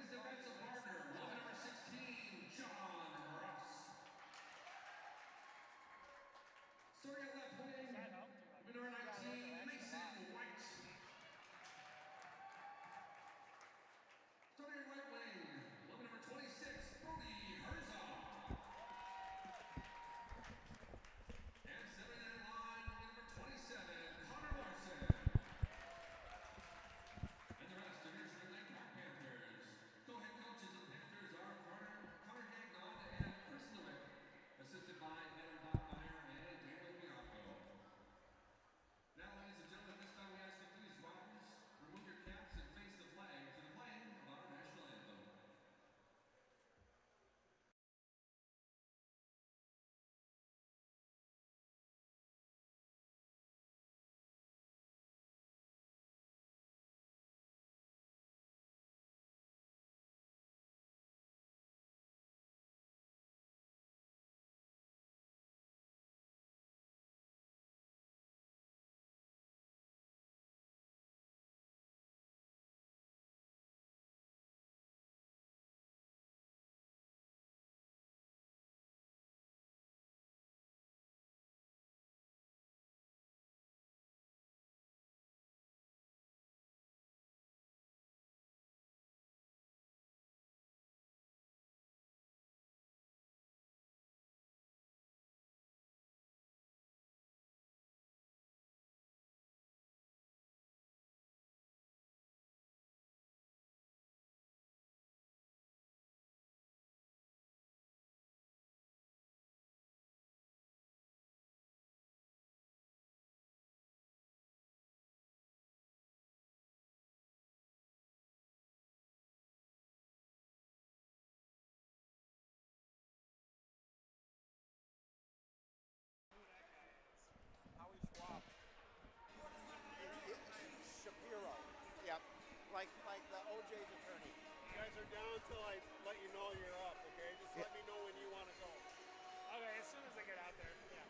defensive partner, number 16, John Ross. Starting at left wing, number 19, Mason White. Starting at right wing, number 26, Brody Herzog. And centering that line, number 27, Connor Larson. And the rest of your Spring Lake Park Panthers. Co-head coaches of the Panthers are Connor Gagnon and Chris Lewick, assisted by Aaron Bachmeyer and Daniel Bianco. Now, ladies and gentlemen, this time we ask you please rise, remove your caps, and face the flag to the playing of our national anthem. Shapiro. Yep. Like the OJ's attorney. You guys are down until I let you know you're up, okay? Just let me know when you want to go. Okay, as soon as I get out there. Yeah.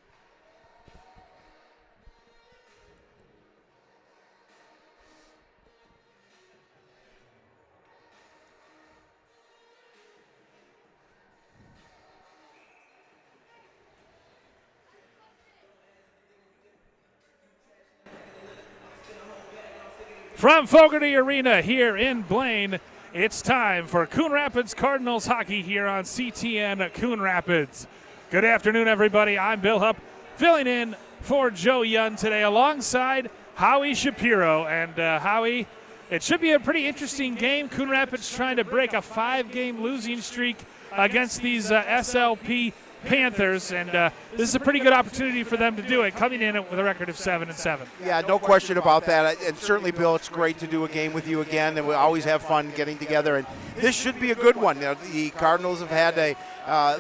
From Fogarty Arena here in Blaine, it's time for Coon Rapids Cardinals hockey here on CTN Coon Rapids. Good afternoon, everybody. I'm Bill Hupp, filling in for Joe Young today alongside Howie Shapiro. And Howie, it should be a pretty interesting game. Coon Rapids trying to break a 5-game losing streak against these SLP Panthers, and this is a pretty good opportunity for them to do it, coming in with a record of 7-7. Yeah, no question about that. And certainly, Bill, it's great to do a game with you again, and we always have fun getting together. And this should be a good one. You know, the Cardinals have had they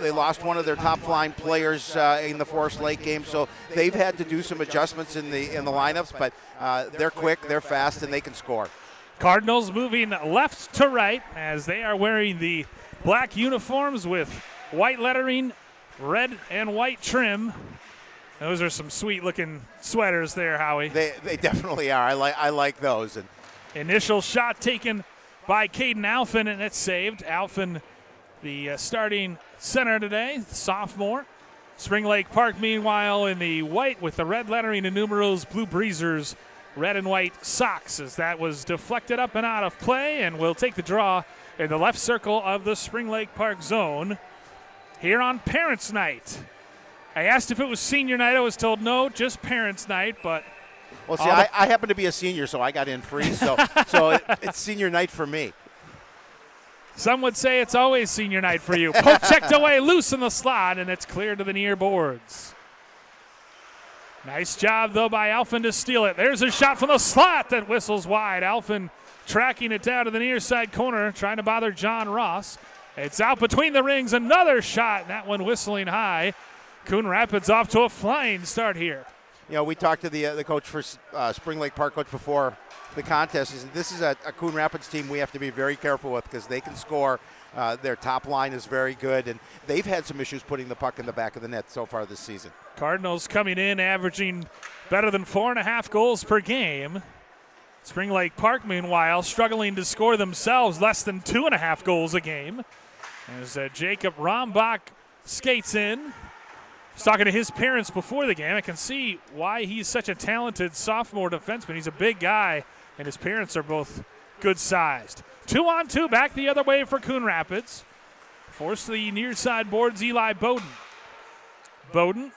lost one of their top-flying players in the Forest Lake game, so they've had to do some adjustments in the lineups. But they're quick, they're fast, and they can score. Cardinals moving left to right as they are wearing the black uniforms with white lettering, red and white trim. Those are some sweet-looking sweaters there, Howie. They definitely are. I like those. And initial shot taken by Caden Alphin, and it's saved. Alphin, the starting center today, sophomore. Spring Lake Park, meanwhile, in the white with the red lettering and numerals, Blue Breezers, red and white socks, as that was deflected up and out of play, and will take the draw in the left circle of the Spring Lake Park zone here on Parents' Night. I asked if it was Senior Night. I was told no, just Parents' Night. But well, see, I happen to be a senior, so I got in free. So it's Senior Night for me. Some would say it's always Senior Night for you. Poke checked away, loose in the slot, and it's cleared to the near boards. Nice job, though, by Alphin to steal it. There's a shot from the slot that whistles wide. Alphin tracking it down to the near side corner, trying to bother John Ross. It's out between the rings. Another shot, that one whistling high. Coon Rapids off to a flying start here. You know, we talked to the coach for Spring Lake Park coach before the contest. This is a Coon Rapids team we have to be very careful with because they can score. Their top line is very good, and they've had some issues putting the puck in the back of the net so far this season. Cardinals coming in, averaging better than 4.5 goals per game. Spring Lake Park, meanwhile, struggling to score themselves less than 2.5 goals a game. As Jacob Rombach skates in. He's talking to his parents before the game. I can see why he's such a talented sophomore defenseman. He's a big guy, and his parents are both good-sized. 2-on-2 back the other way for Coon Rapids. Forced to the near side boards, Eli Bowden. Bowden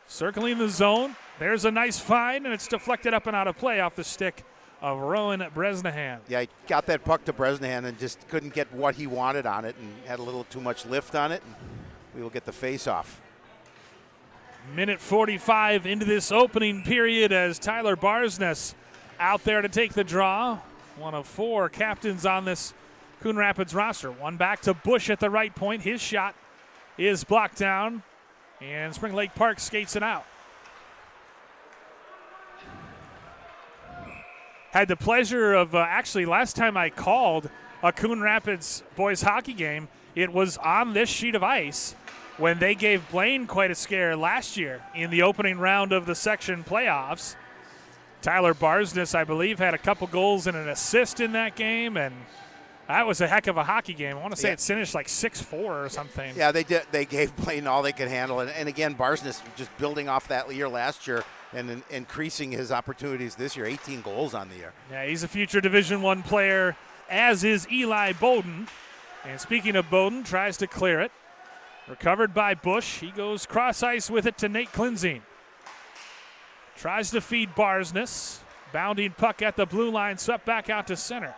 circling the zone. There's a nice find, and it's deflected up and out of play off the stick of Rowan Bresnahan. Yeah, he got that puck to Bresnahan and just couldn't get what he wanted on it and had a little too much lift on it. And we will get the face-off. Minute 45 into this opening period as Tyler Barsness out there to take the draw. One of 4 captains on this Coon Rapids roster. One back to Bush at the right point. His shot is blocked down, and Spring Lake Park skates it out. Had the pleasure of actually last time I called a Coon Rapids boys hockey game, it was on this sheet of ice when they gave Blaine quite a scare last year in the opening round of the section playoffs. Tyler Barsness, I believe, had a couple goals and an assist in that game, and that was a heck of a hockey game. I want to say it finished like 6-4 or something. Yeah, they did. They gave Blaine all they could handle, and again, Barsness just building off that year last year and increasing his opportunities this year. 18 goals on the year. Yeah, he's a future Division I player, as is Eli Bowden. And speaking of Bowden, tries to clear it. Recovered by Bush. He goes cross ice with it to Nate Klinzing. Tries to feed Barsness. Bounding puck at the blue line, swept back out to center.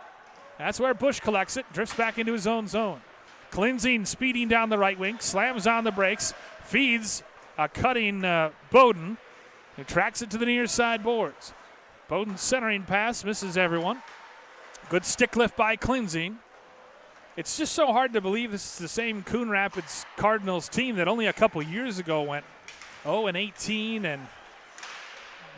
That's where Bush collects it, drifts back into his own zone. Klinzing speeding down the right wing, slams on the brakes, feeds a cutting Bowden, who tracks it to the near side boards. Bowden's centering pass misses everyone. Good stick lift by Klinzing. It's just so hard to believe this is the same Coon Rapids Cardinals team that only a couple years ago went 0-18, and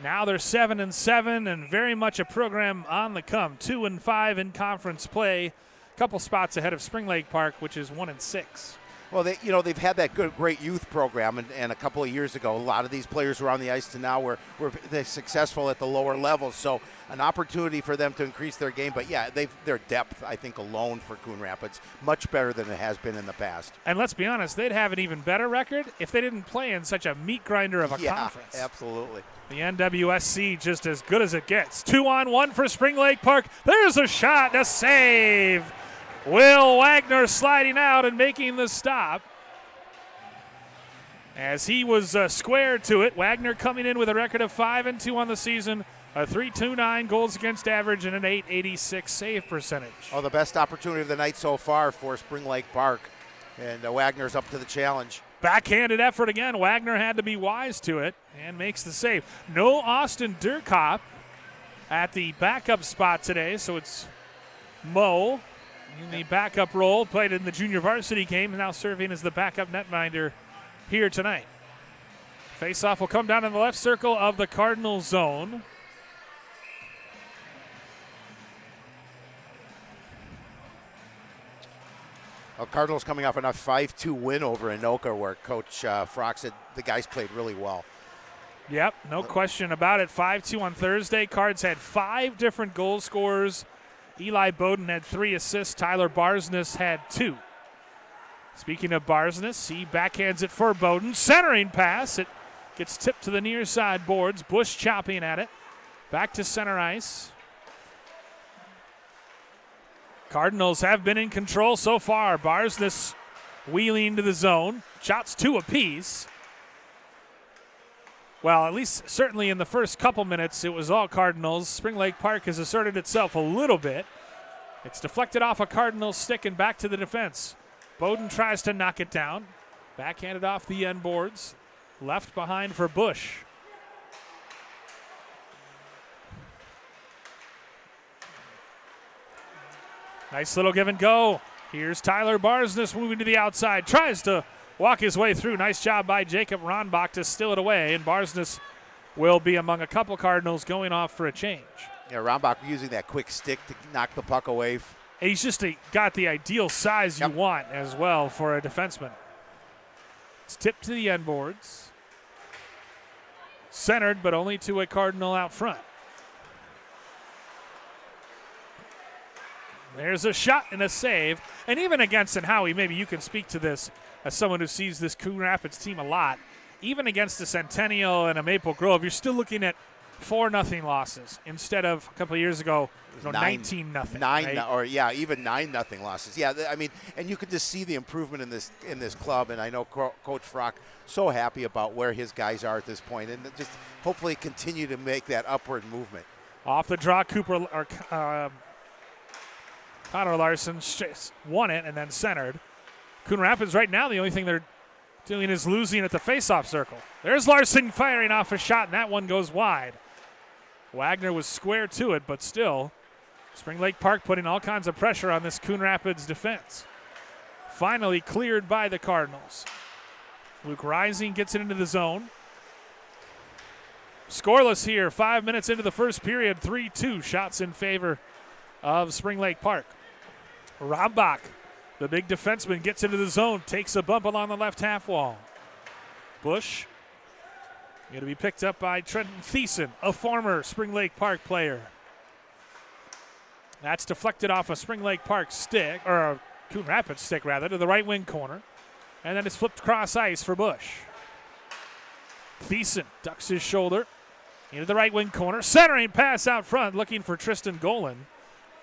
now they're 7-7 and very much a program on the come. 2-5 in conference play, a couple spots ahead of Spring Lake Park, which is 1-6. Well, they've had that great youth program, and a couple of years ago, a lot of these players who are on the ice to now were they're successful at the lower levels. So an opportunity for them to increase their game. But yeah, their depth, I think, alone for Coon Rapids much better than it has been in the past. And let's be honest, they'd have an even better record if they didn't play in such a meat grinder of a conference. Yeah, absolutely. The NWSC just as good as it gets. 2-on-1 for Spring Lake Park. There's a shot, a save. Will Wagner sliding out and making the stop. As he was squared to it, Wagner coming in with a record of 5-2 on the season, a .329 goals against average, and an .886 save percentage. Oh, the best opportunity of the night so far for Spring Lake Park, and Wagner's up to the challenge. Backhanded effort again. Wagner had to be wise to it and makes the save. No Austin Durkop at the backup spot today, so it's Mo in the backup role, played in the junior varsity game, now serving as the backup netminder here tonight. Faceoff will come down in the left circle of the Cardinal zone. Well, Cardinals coming off a 5-2 win over Anoka, where Coach Frock said the guys played really well. Yep, no question about it. 5-2 on Thursday. Cards had 5 different goal scorers. Eli Bowden had 3 assists. Tyler Barsness had 2. Speaking of Barsness, he backhands it for Bowden. Centering pass. It gets tipped to the near side boards. Bush chopping at it. Back to center ice. Cardinals have been in control so far. Barsness wheeling to the zone. Shots 2 apiece. Well, at least certainly in the first couple minutes, it was all Cardinals. Spring Lake Park has asserted itself a little bit. It's deflected off a Cardinals stick and back to the defense. Bowden tries to knock it down. Backhanded off the end boards. Left behind for Bush. Nice little give and go. Here's Tyler Barsness moving to the outside. Tries to walk his way through. Nice job by Jacob Ronbach to steal it away. And Barsness will be among a couple Cardinals going off for a change. Yeah, Ronbach using that quick stick to knock the puck away. And he's just got the ideal size you want as well for a defenseman. It's tipped to the end boards. Centered, but only to a Cardinal out front. There's a shot and a save. And even against, and Howie, maybe you can speak to this as someone who sees this Coon Rapids team a lot. Even against a Centennial and a Maple Grove, you're still looking at 4-0 losses instead of a couple of years ago, 19-0. Even 9-0 losses. Yeah, I mean, and you could just see the improvement in this club. And I know Coach Frock so happy about where his guys are at this point, and just hopefully continue to make that upward movement. Off the draw, Connor Larson won it and then centered. Coon Rapids right now, the only thing they're doing is losing at the faceoff circle. There's Larson firing off a shot, and that one goes wide. Wagner was square to it, but still, Spring Lake Park putting all kinds of pressure on this Coon Rapids defense. Finally cleared by the Cardinals. Luke Rising gets it into the zone. Scoreless here, 5 minutes into the first period, 3-2 shots in favor of Spring Lake Park. Rombach, the big defenseman, gets into the zone, takes a bump along the left half wall. Bush going to be picked up by Trenton Thiessen, a former Spring Lake Park player. That's deflected off a Spring Lake Park stick, or a Coon Rapids stick rather, to the right wing corner. And then it's flipped cross ice for Bush. Thiessen ducks his shoulder into the right wing corner. Centering pass out front, looking for Tristan Golan.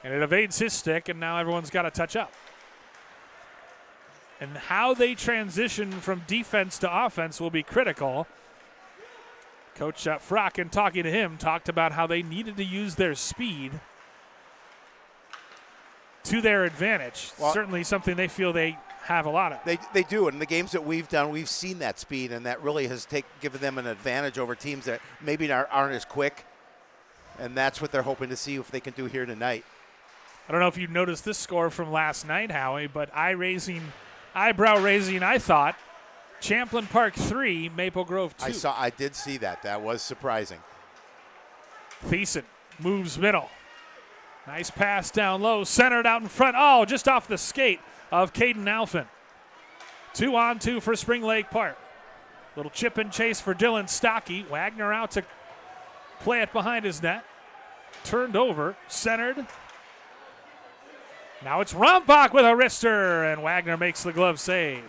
And it evades his stick, and now everyone's got to touch up. And how they transition from defense to offense will be critical. Coach Frock, in talking to him, talked about how they needed to use their speed to their advantage. Well, certainly something they feel they have a lot of. They do, and in the games that we've done, we've seen that speed, and that really has given them an advantage over teams that maybe aren't as quick, and that's what they're hoping to see if they can do here tonight. I don't know if you noticed this score from last night, Howie, but eyebrow raising, I thought. Champlain Park 3, Maple Grove 2. I did see that. That was surprising. Thiessen moves middle. Nice pass down low, centered out in front. Oh, just off the skate of Caden Alphin. 2-on-2 for Spring Lake Park. Little chip and chase for Dylan Stocky. Wagner out to play it behind his net. Turned over, centered. Now it's Rombach with a wrister, and Wagner makes the glove save.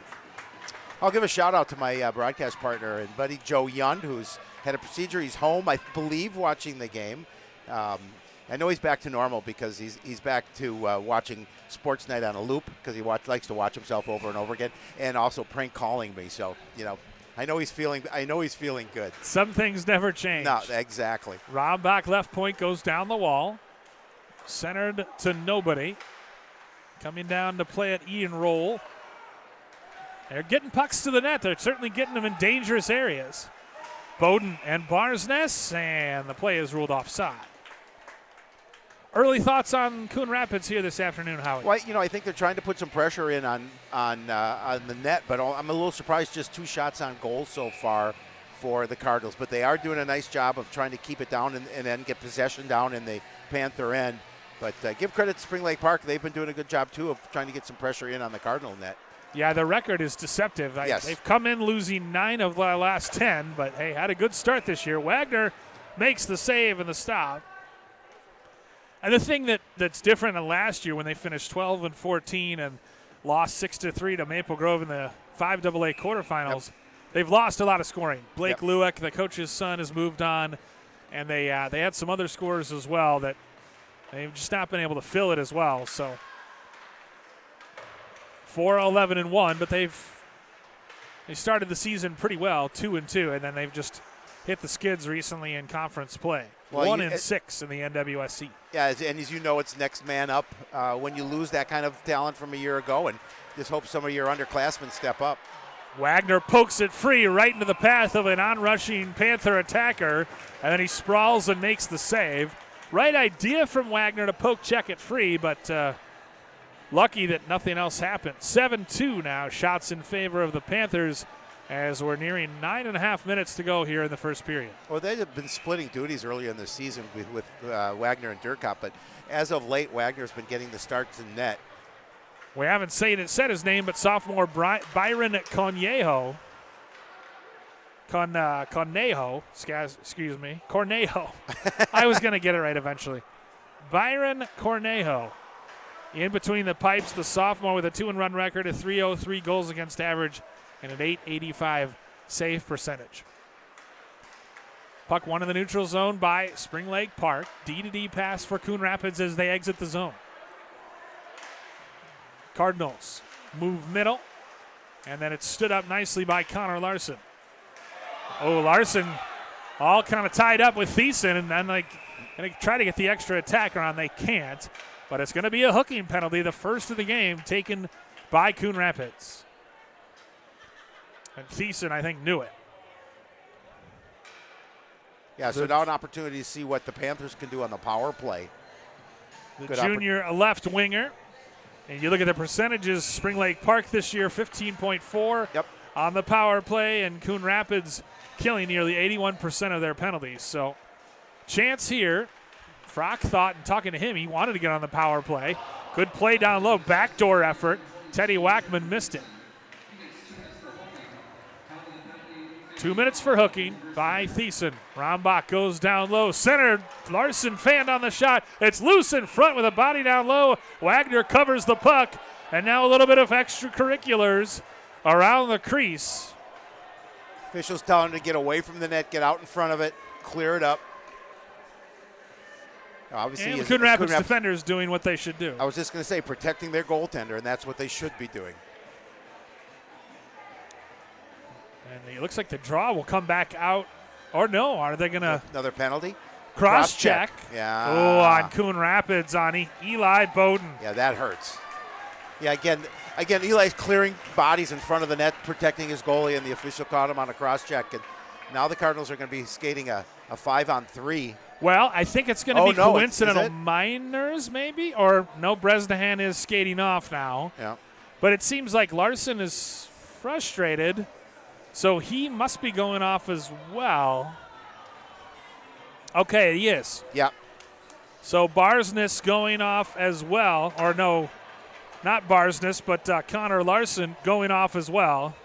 I'll give a shout out to my broadcast partner and buddy Joe Yund, who's had a procedure. He's home, I believe, watching the game. I know he's back to normal because he's back to watching Sports Night on a loop because he likes to watch himself over and over again, and also prank calling me. So I know he's feeling good. Some things never change. No, exactly. Rombach left point goes down the wall, centered to nobody. Coming down to play at Ian Roll. They're getting pucks to the net. They're certainly getting them in dangerous areas. Bowden and Barsness, and the play is ruled offside. Early thoughts on Coon Rapids here this afternoon, Howie? Well, I think they're trying to put some pressure in on the net, but I'm a little surprised just 2 shots on goal so far for the Cardinals. But they are doing a nice job of trying to keep it down and then get possession down in the Panther end. But give credit to Spring Lake Park. They've been doing a good job, too, of trying to get some pressure in on the Cardinal net. Yeah, the record is deceptive. Yes. They've come in losing 9 of the last 10, but, hey, had a good start this year. Wagner makes the save and the stop. And the thing that's different than last year when they finished 12-14 and lost 6-3 to Maple Grove in the 5AA quarterfinals, they've lost a lot of scoring. Blake Lewick, the coach's son, has moved on, and they had some other scores as well that they've just not been able to fill it as well. So 4-11-1, but they started the season pretty well, 2-2, and then they've just hit the skids recently in conference play. 1-6 in the NWSC. Yeah, and as you know, it's next man up when you lose that kind of talent from a year ago, and just hope some of your underclassmen step up. Wagner pokes it free right into the path of an onrushing Panther attacker, and then he sprawls and makes the save. Right idea from Wagner to poke check it free, but lucky that nothing else happened. 7-2 now, shots in favor of the Panthers as we're nearing 9.5 minutes to go here in the first period. Well, they have been splitting duties earlier in the season with Wagner and Durkop, but as of late, Wagner's been getting the starts in net. We haven't said his name, but sophomore Byron Cornejo, excuse me, Cornejo. I was going to get it right eventually. Byron Cornejo In between the pipes, the sophomore with a 2-run record, a 3.03 goals against average, and an .885 save percentage. Puck won in the neutral zone by Spring Lake Park. D-to-D pass for Coon Rapids as they exit the zone. Cardinals move middle, and then it's stood up nicely by Connor Larson. Oh, Larson all kind of tied up with Thiessen, and then going to try to get the extra attacker on. They can't, but it's going to be a hooking penalty, the first of the game, taken by Coon Rapids. And Thiessen, I think, knew it. Yeah, so now an opportunity to see what the Panthers can do on the power play. The junior left winger. And you look at the percentages, Spring Lake Park this year, 15.4 on the power play, and Coon Rapids killing nearly 81% of their penalties. So chance here. Frock thought, and talking to him, he wanted to get on the power play. Good play down low, backdoor effort. Teddy Wackman missed it. 2 minutes for hooking by Thiessen. Rombach goes down low. Center, Larson fanned on the shot. It's loose in front with a body down low. Wagner covers the puck. And now a little bit of extracurriculars around the crease. Officials tell him to get away from the net, get out in front of it, clear it up. Obviously, and Coon Rapids defenders doing what they should do. I was just going to say, protecting their goaltender, and that's what they should be doing. And it looks like the draw will come back out. Or no, are they going to? Another penalty? Cross-check. Yeah. Oh, on Coon Rapids on Eli Bowden. Yeah, that hurts. Yeah, again, Eli's clearing bodies in front of the net, protecting his goalie, and the official caught him on a cross-check. And now the Cardinals are going to be skating a 5-on-3. Well, I think it's going to be coincidental minors, maybe? Or no, Bresnahan is skating off now. Yeah. But it seems like Larson is frustrated, so he must be going off as well. Okay, he is. Yeah. So Barsness going off as well. Or no, not Barsness, but Connor Larson going off as well.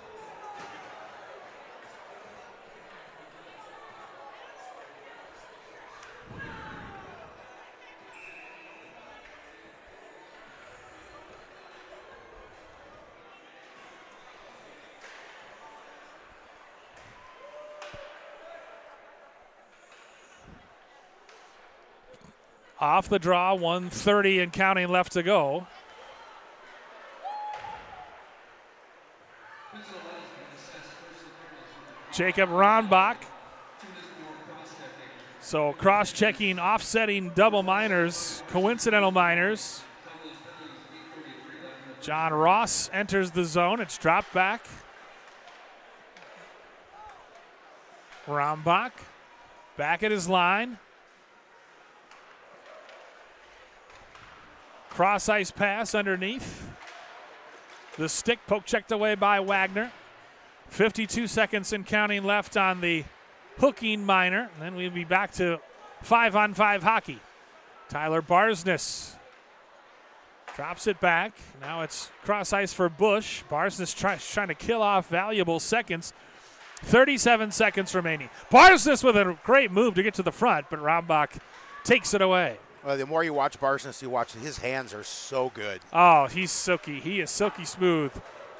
Off the draw, 1:30 and counting left to go. Jacob Ronbach. So cross-checking, offsetting double minors, coincidental minors. John Ross enters the zone. It's dropped back. Ronbach back at his line. Cross-ice pass underneath. The stick poke checked away by Wagner. 52 seconds and counting left on the hooking minor. And then we'll be back to 5-on-5 hockey. Tyler Barsness drops it back. Now it's cross-ice for Bush. Barsness trying to kill off valuable seconds. 37 seconds remaining. Barsness with a great move to get to the front, but Rombach takes it away. Well, the more you watch Barsness, you watch his hands are so good. Oh, he's silky. He is silky smooth.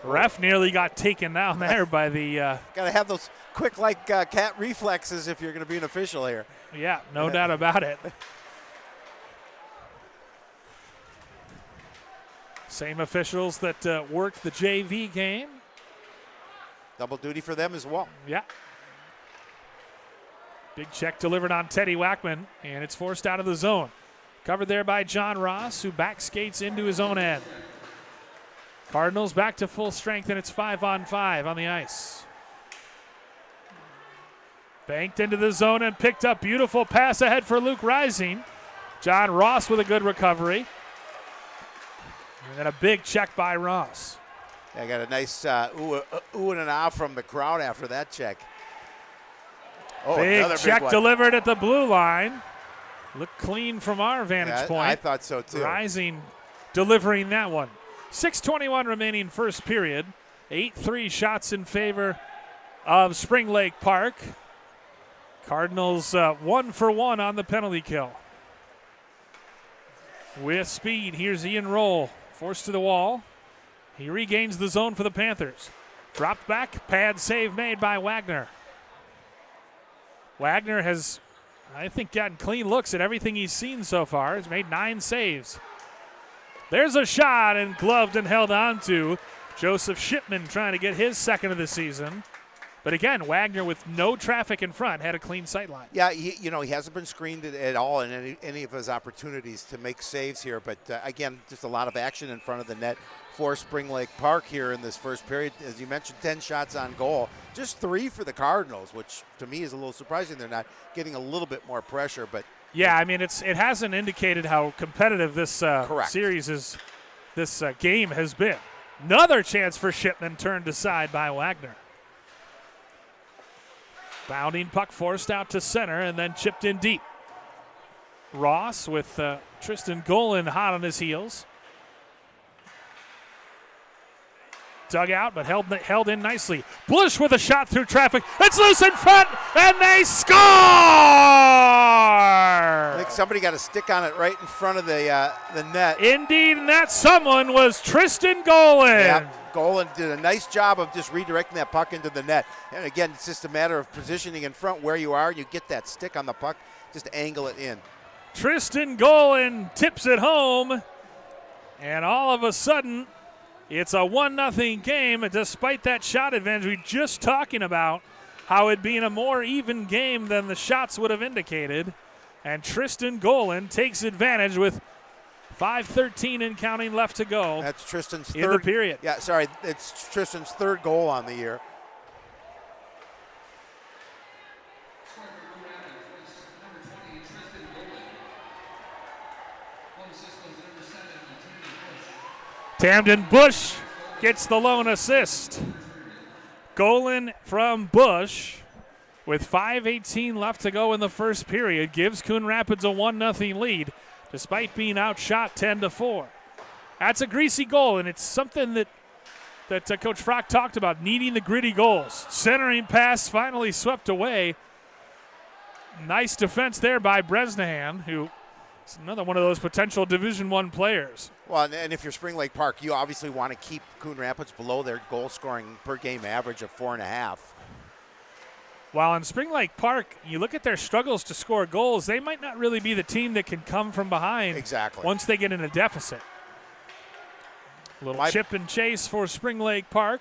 Ref nearly got taken down there by the. Got to have those quick, like cat reflexes if you're going to be an official here. Yeah, no doubt about it. Same officials that worked the JV game. Double duty for them as well. Yeah. Big check delivered on Teddy Wackman, and it's forced out of the zone. Covered there by John Ross, who back skates into his own end. Cardinals back to full strength, and it's 5-on-5 on the ice. Banked into the zone and picked up. Beautiful pass ahead for Luke Rising. John Ross with a good recovery. And then a big check by Ross. I got a nice ooh and an ah from the crowd after that check. Oh, big check delivered at the blue line. Looked clean from our vantage point. I thought so too. Rising delivering that one. 6:21 remaining first period. 8-3 shots in favor of Spring Lake Park. Cardinals 1 for 1 on the penalty kill. with speed. Here's Ian Roll, forced to the wall. He regains the zone for the Panthers. Dropped back, pad save made by Wagner. Wagner has, I think, gotten clean looks at everything he's seen so far. He's made 9 saves. There's a shot and gloved and held on to. Joseph Shipman trying to get his second of the season. But again, Wagner with no traffic in front had a clean sight line. Yeah, he hasn't been screened at all in any of his opportunities to make saves here. But again, just a lot of action in front of the net for Spring Lake Park here in this first period. As you mentioned, 10 shots on goal, just 3 for the Cardinals, which to me is a little surprising. They're not getting a little bit more pressure, but yeah, I mean it hasn't indicated how competitive this series is. This game has been. Another chance for Shipman turned aside by Wagner. Bounding puck forced out to center and then chipped in deep. Ross with Tristan Golan hot on his heels. Dug out, but held in nicely. Bush with a shot through traffic. It's loose in front, and they score! I think somebody got a stick on it right in front of the net. Indeed, and that someone was Tristan Golan. Yeah, Golan did a nice job of just redirecting that puck into the net. And again, it's just a matter of positioning in front where you are. You get that stick on the puck, just angle it in. Tristan Golan tips it home, and all of a sudden, it's a 1-0 game, despite that shot advantage we just talking about, how it being a more even game than the shots would have indicated. And Tristan Golan takes advantage with 5:13 and counting left to go. That's Tristan's third. In the period. Yeah, sorry, it's Tristan's 3rd goal on the year. Tamden Bush gets the lone assist. Golan from Bush with 5:18 left to go in the first period gives Coon Rapids a 1-0 lead despite being outshot 10-4. That's a greasy goal, and it's something that Coach Frock talked about, needing the gritty goals. Centering pass finally swept away. Nice defense there by Bresnahan, who is another one of those potential Division I players. Well, and if you're Spring Lake Park, you obviously want to keep Coon Rapids below their goal scoring per game average of 4.5. While in Spring Lake Park, you look at their struggles to score goals, they might not really be the team that can come from behind once they get in a deficit. A little chip and chase for Spring Lake Park.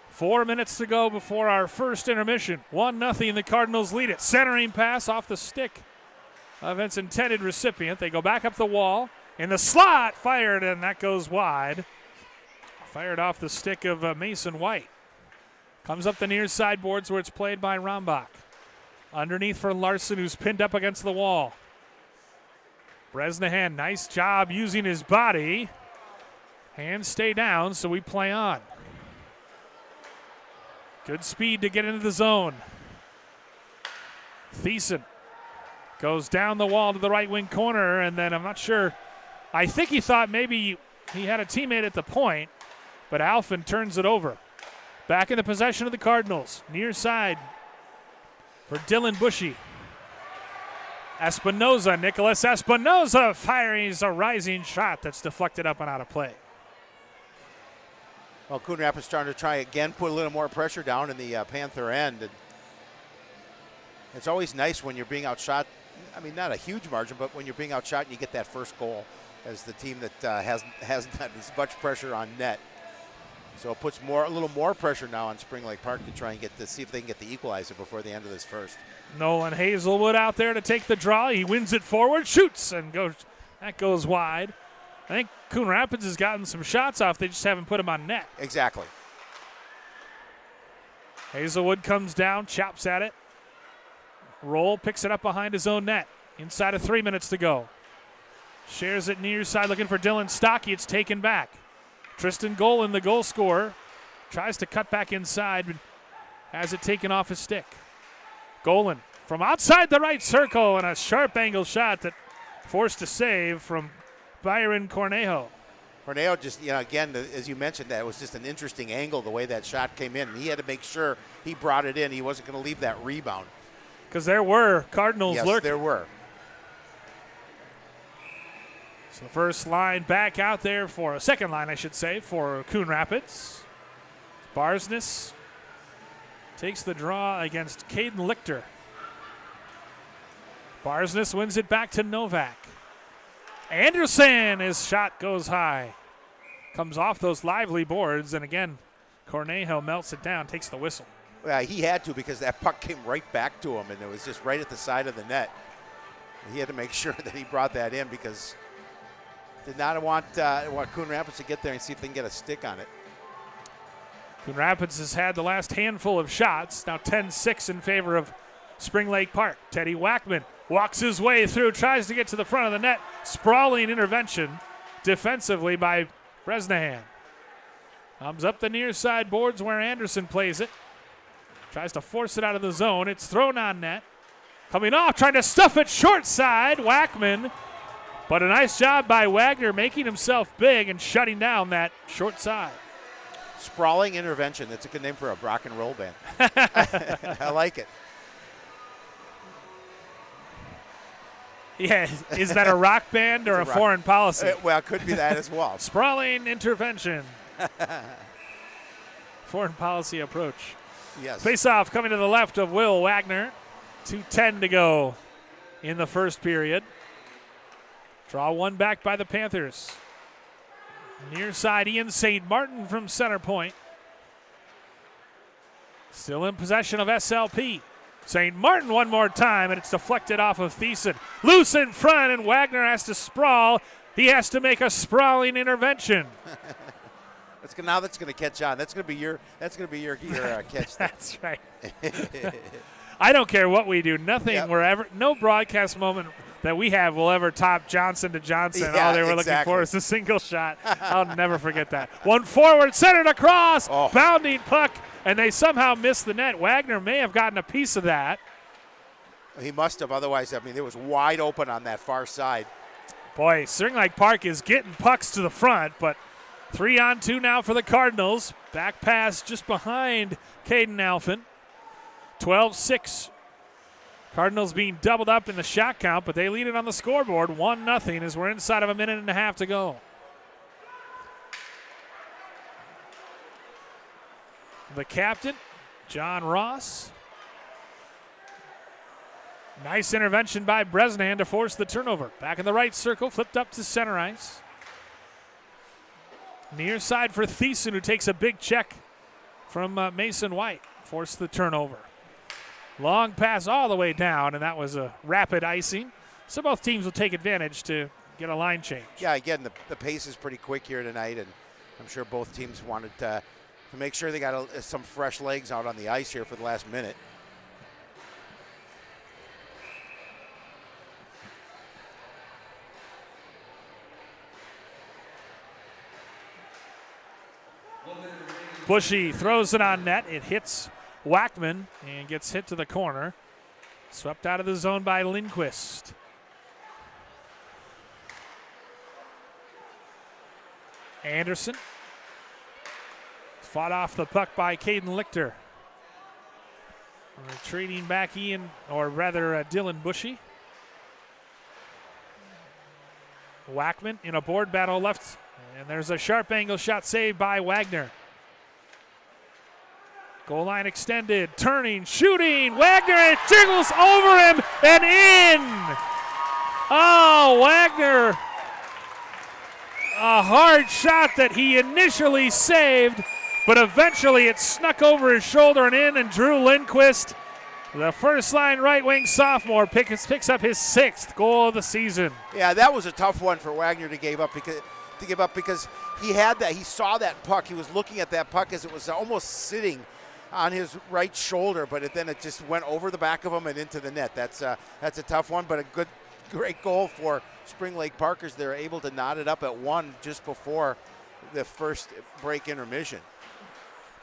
4 minutes to go before our first intermission. 1-0, the Cardinals lead it. Centering pass off the stick of its intended recipient. They go back up the wall. In the slot, fired, and that goes wide. Fired off the stick of Mason White. Comes up the near side boards where it's played by Rombach. Underneath for Larson, who's pinned up against the wall. Bresnahan, nice job using his body. Hands stay down, so we play on. Good speed to get into the zone. Thiessen goes down the wall to the right wing corner, and then I'm not sure. I think he thought maybe he had a teammate at the point, but Alphen turns it over. Back in the possession of the Cardinals. Near side for Dylan Bushy. Espinoza, Nicholas Espinoza fires a rising shot that's deflected up and out of play. Well, Coon Rapids starting to try again, put a little more pressure down in the Panther end. And it's always nice when you're being outshot. I mean, not a huge margin, but when you're being outshot and you get that first goal as the team that hasn't had as much pressure on net. So it puts a little more pressure now on Spring Lake Park to try and see if they can get the equalizer before the end of this first. Nolan Hazelwood out there to take the draw. He wins it forward, shoots, and that goes wide. I think Coon Rapids has gotten some shots off. They just haven't put them on net. Exactly. Hazelwood comes down, chops at it. Roll picks it up behind his own net. Inside of 3 minutes to go. Shares it near side looking for Dylan Stocky. It's taken back. Tristan Golan, the goal scorer, tries to cut back inside, but has it taken off his stick. Golan from outside the right circle, and a sharp angle shot that forced a save from Byron Cornejo. Cornejo just, again, as you mentioned, that was just an interesting angle, the way that shot came in. And he had to make sure he brought it in. He wasn't going to leave that rebound. Because there were Cardinals lurking. Yes, there were. So the first line back out there for a second line, I should say, for Coon Rapids. Barsness takes the draw against Caden Lichter. Barsness wins it back to Novak. Anderson, his shot goes high. Comes off those lively boards, and again, Cornejo melts it down, takes the whistle. Well, he had to because that puck came right back to him, and it was just right at the side of the net. He had to make sure that he brought that in because did not want Coon Rapids to get there and see if they can get a stick on it. Coon Rapids has had the last handful of shots, now 10-6 in favor of Spring Lake Park. Teddy Wackman walks his way through, tries to get to the front of the net. Sprawling intervention defensively by Bresnahan. Comes up the near side boards where Anderson plays it. Tries to force it out of the zone. It's thrown on net. Coming off, trying to stuff it short side, Wackman. But a nice job by Wagner making himself big and shutting down that short side. Sprawling intervention. That's a good name for a rock and roll band. I like it. Yeah, is that a rock band or a foreign policy? Well, it could be that as well. Sprawling intervention. Foreign policy approach. Yes. Face-off coming to the left of Will Wagner. 2:10 to go in the first period. Draw one back by the Panthers. Near side, Ian St. Martin from center point. Still in possession of SLP. St. Martin one more time, and it's deflected off of Thiessen. Loose in front, and Wagner has to sprawl. He has to make a sprawling intervention. Now that's going to catch on. That's going to be your catch. That's right. I don't care what we do. Nothing no broadcast moment that we have will ever top Johnson to Johnson. Yeah, all they were looking for is a single shot. I'll never forget that. One forward, centered across, bounding puck, and they somehow missed the net. Wagner may have gotten a piece of that. He must have. Otherwise, I mean, it was wide open on that far side. Boy, Spring Lake Park is getting pucks to the front, but 3-on-2 now for the Cardinals. Back pass just behind Caden Alphin. 12-6. Cardinals being doubled up in the shot count, but they lead it on the scoreboard 1-0 as we're inside of a minute and a half to go. The captain, John Ross. Nice intervention by Bresnahan to force the turnover. Back in the right circle, flipped up to center ice. Near side for Thiessen, who takes a big check from Mason White. Force the turnover. Long pass all the way down, and that was a rapid icing. So both teams will take advantage to get a line change. Yeah, again, the pace is pretty quick here tonight, and I'm sure both teams wanted to make sure they got some fresh legs out on the ice here for the last minute. Bushy throws it on net. It hits Wackman and gets hit to the corner. Swept out of the zone by Lindquist. Anderson fought off the puck by Caden Lichter. Retreating back Dylan Bushy. Wackman in a board battle left, and there's a sharp angle shot saved by Wagner. Goal line extended, turning, shooting, Wagner, it jiggles over him and in! Oh, Wagner, a hard shot that he initially saved, but eventually it snuck over his shoulder and in, and Drew Lindquist, the first line right wing sophomore, picks up his 6th goal of the season. Yeah, that was a tough one for Wagner to give up because he had that. He saw that puck. He was looking at that puck as it was almost sitting on his right shoulder, but then it just went over the back of him and into the net. That's a tough one, but a great goal for Spring Lake Parkers. They're able to knot it up at 1 just before the first break intermission.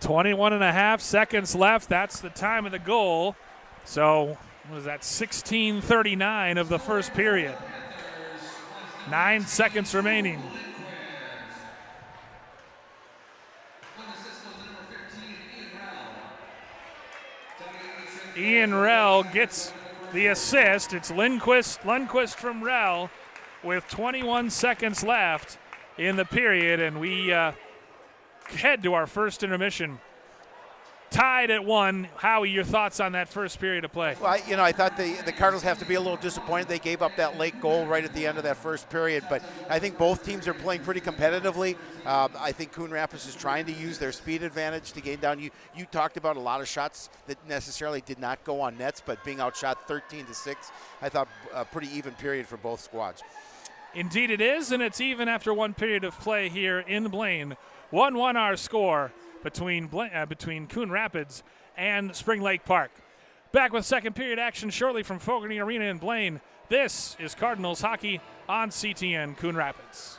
21.5 seconds left. That's the time of the goal. So, what was that, 16:39 of the first period. 9 seconds remaining. Ian Rell gets the assist. It's Lundqvist from Rell. with 21 seconds left in the period, and we head to our first intermission. Tied at 1. Howie, your thoughts on that first period of play? Well, I thought the Cardinals have to be a little disappointed. They gave up that late goal right at the end of that first period, but I think both teams are playing pretty competitively. I think Coon Rapids is trying to use their speed advantage to gain down. You talked about a lot of shots that necessarily did not go on nets, but being outshot 13-6, I thought a pretty even period for both squads. Indeed it is, and it's even after one period of play here in Blaine. 1-1 our score between Coon Rapids and Spring Lake Park. Back with second period action shortly from Fogarty Arena in Blaine. This is Cardinals hockey on CTN Coon Rapids.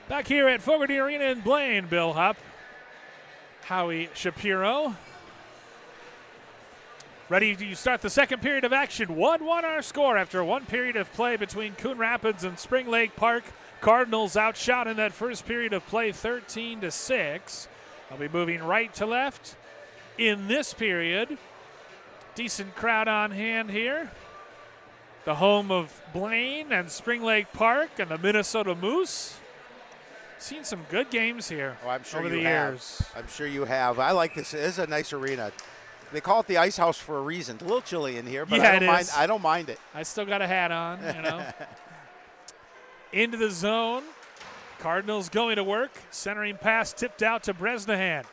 Back here at Fogarty Arena in Blaine, Bill Hupp, Howie Shapiro. Ready to start the second period of action. 1-1 our score after one period of play between Coon Rapids and Spring Lake Park. Cardinals outshot in that first period of play 13-6. I'll be moving right to left in this period. Decent crowd on hand here. The home of Blaine and Spring Lake Park and the Minnesota Moose. Seen some good games here over the years. I'm sure you have. I like this. It is a nice arena. They call it the Ice House for a reason. It's a little chilly in here, but yeah, I don't mind it. I still got a hat on, Into the zone. Cardinals going to work. Centering pass tipped out to Bresnahan.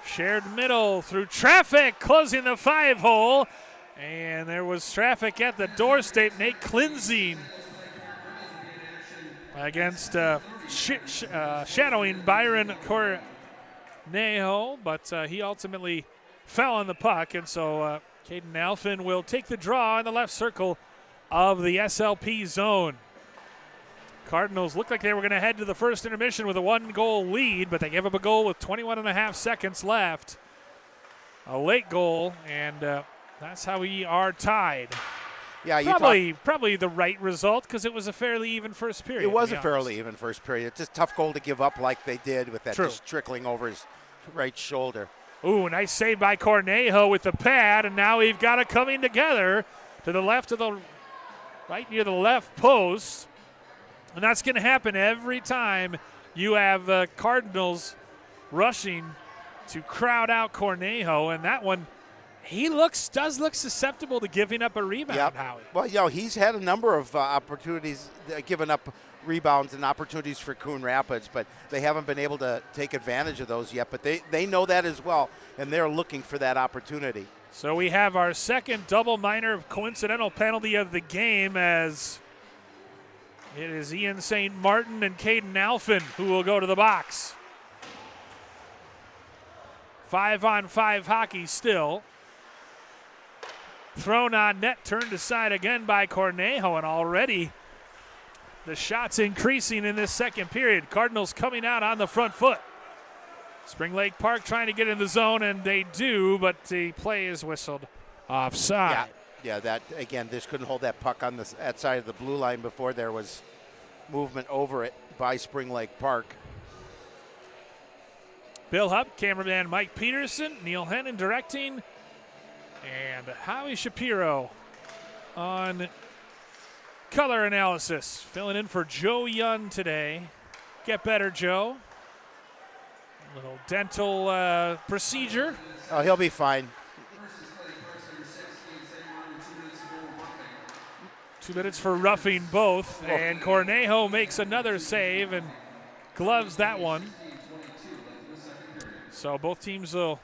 Shared middle through traffic, closing the 5-hole. And there was traffic at the doorstep. Nate Klinzing against shadowing Byron Cornejo, but he ultimately fell on the puck, and so Caden Alphin will take the draw in the left circle of the SLP zone. Cardinals looked like they were going to head to the first intermission with a 1-goal lead, but they gave up a goal with 21.5 seconds left. A late goal, and that's how we are tied. Yeah, probably the right result because it was a fairly even first period. It was a fairly even first period. It's just a tough goal to give up like they did with that just trickling over his right shoulder. Ooh, nice save by Cornejo with the pad, and now we've got it coming together to the left of the right near the left post. And that's going to happen every time you have Cardinals rushing to crowd out Cornejo, and that one, he does look susceptible to giving up a rebound, Howie. Well, he's had a number of opportunities, giving up rebounds and opportunities for Coon Rapids, but they haven't been able to take advantage of those yet. But they know that as well, and they're looking for that opportunity. So we have our second double minor coincidental penalty of the game, as it is Ian St. Martin and Caden Alphin who will go to the box. 5-on-5 hockey still. Thrown on net, turned aside again by Cornejo, and already the shots increasing in this second period. Cardinals coming out on the front foot. Spring Lake Park trying to get in the zone, and they do, but the play is whistled offside. Yeah, that, again, this couldn't hold that puck on that side of the blue line before there was movement over it by Spring Lake Park. Bill Hupp, cameraman Mike Peterson, Neil Hennon directing, and Howie Shapiro on color analysis. Filling in for Joe Yun today. Get better, Joe. A little dental procedure. Oh, he'll be fine. 2 minutes for roughing both, and Cornejo makes another save and gloves that one. So both teams will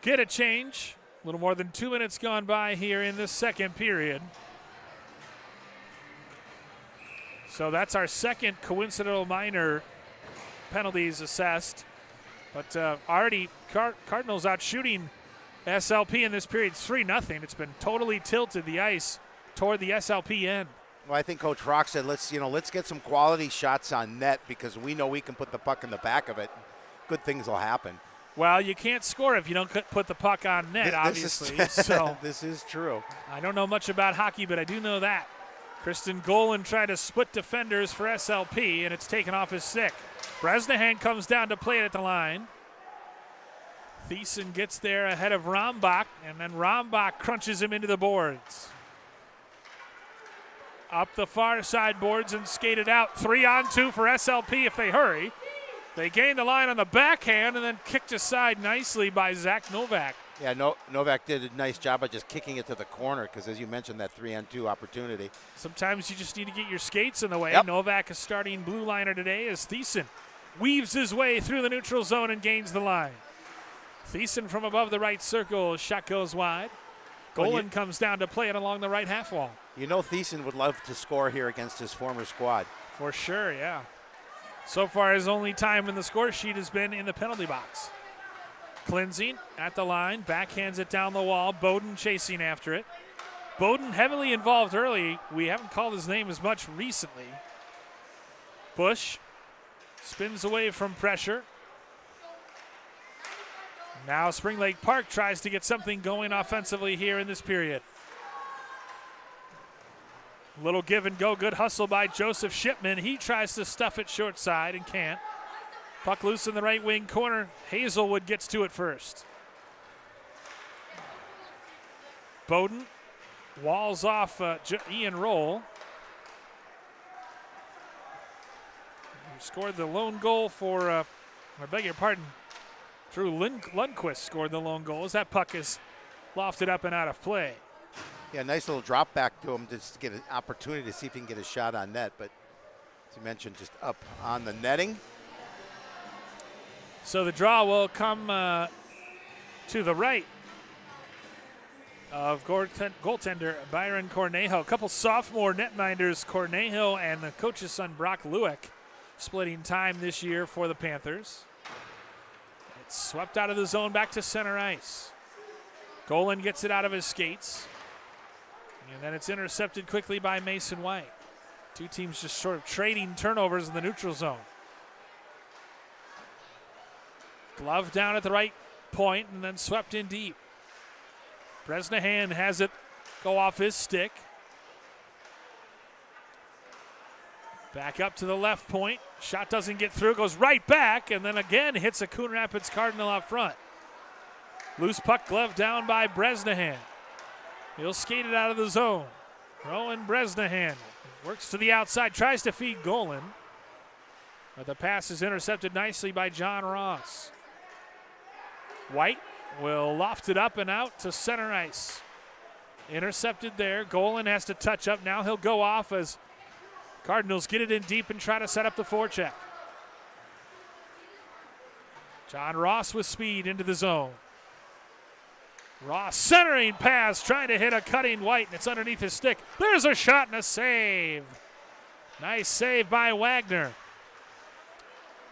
get a change. A little more than 2 minutes gone by here in this second period. So that's our second coincidental minor penalties assessed. But already Cardinals out shooting SLP in this period. It's 3-0. It's been totally tilted the ice toward the SLP end. Well, I think Coach Rock said, let's get some quality shots on net because we know we can put the puck in the back of it. Good things will happen. Well, you can't score if you don't put the puck on net, obviously. So this is true. I don't know much about hockey, but I do know that. Kristen Golan tried to split defenders for SLP, and it's taken off his stick. Bresnahan comes down to play it at the line. Thiessen gets there ahead of Rombach, and then Rombach crunches him into the boards. Up the far side boards and skated out. 3-on-2 for SLP if they hurry. They gain the line on the backhand and then kicked aside nicely by Zach Novak. Yeah, Novak did a nice job of just kicking it to the corner because, as you mentioned, that 3-on-2 opportunity. Sometimes you just need to get your skates in the way. Yep. Novak is starting blue liner today as Thiessen weaves his way through the neutral zone and gains the line. Thiessen from above the right circle. Shot goes wide. Golan comes down to play it along the right half wall. You know Thiessen would love to score here against his former squad. For sure, yeah. So far, his only time in the score sheet has been in the penalty box. Klinzing at the line, backhands it down the wall. Bowden chasing after it. Bowden heavily involved early. We haven't called his name as much recently. Bush spins away from pressure. Now Spring Lake Park tries to get something going offensively here in this period. Little give and go, good hustle by Joseph Shipman. He tries to stuff it short side and can't. Puck loose in the right wing corner. Hazelwood gets to it first. Bowden walls off Ian Roll. Who scored the lone goal for, I beg your pardon, Drew Lundquist scored the lone goal as that puck is lofted up and out of play. Yeah, nice little drop back to him just to get an opportunity to see if he can get a shot on net, but as you mentioned, just up on the netting. So the draw will come to the right of goaltender Byron Cornejo. A couple sophomore netminders, Cornejo and the coach's son Brock Lewick, splitting time this year for the Panthers. It's swept out of the zone back to center ice. Golan gets it out of his skates. And then it's intercepted quickly by Mason White. Two teams just sort of trading turnovers in the neutral zone. Glove down at the right point and then swept in deep. Bresnahan has it go off his stick. Back up to the left point. Shot doesn't get through, goes right back, and then again hits a Coon Rapids Cardinal out front. Loose puck, glove down by Bresnahan. He'll skate it out of the zone. Rowan Bresnahan works to the outside, tries to feed Golan. But the pass is intercepted nicely by John Ross. White will loft it up and out to center ice. Intercepted there. Golan has to touch up. Now he'll go off as Cardinals get it in deep and try to set up the forecheck. John Ross with speed into the zone. Ross centering pass, trying to hit a cutting White, and it's underneath his stick. There's a shot and a save. Nice save by Wagner.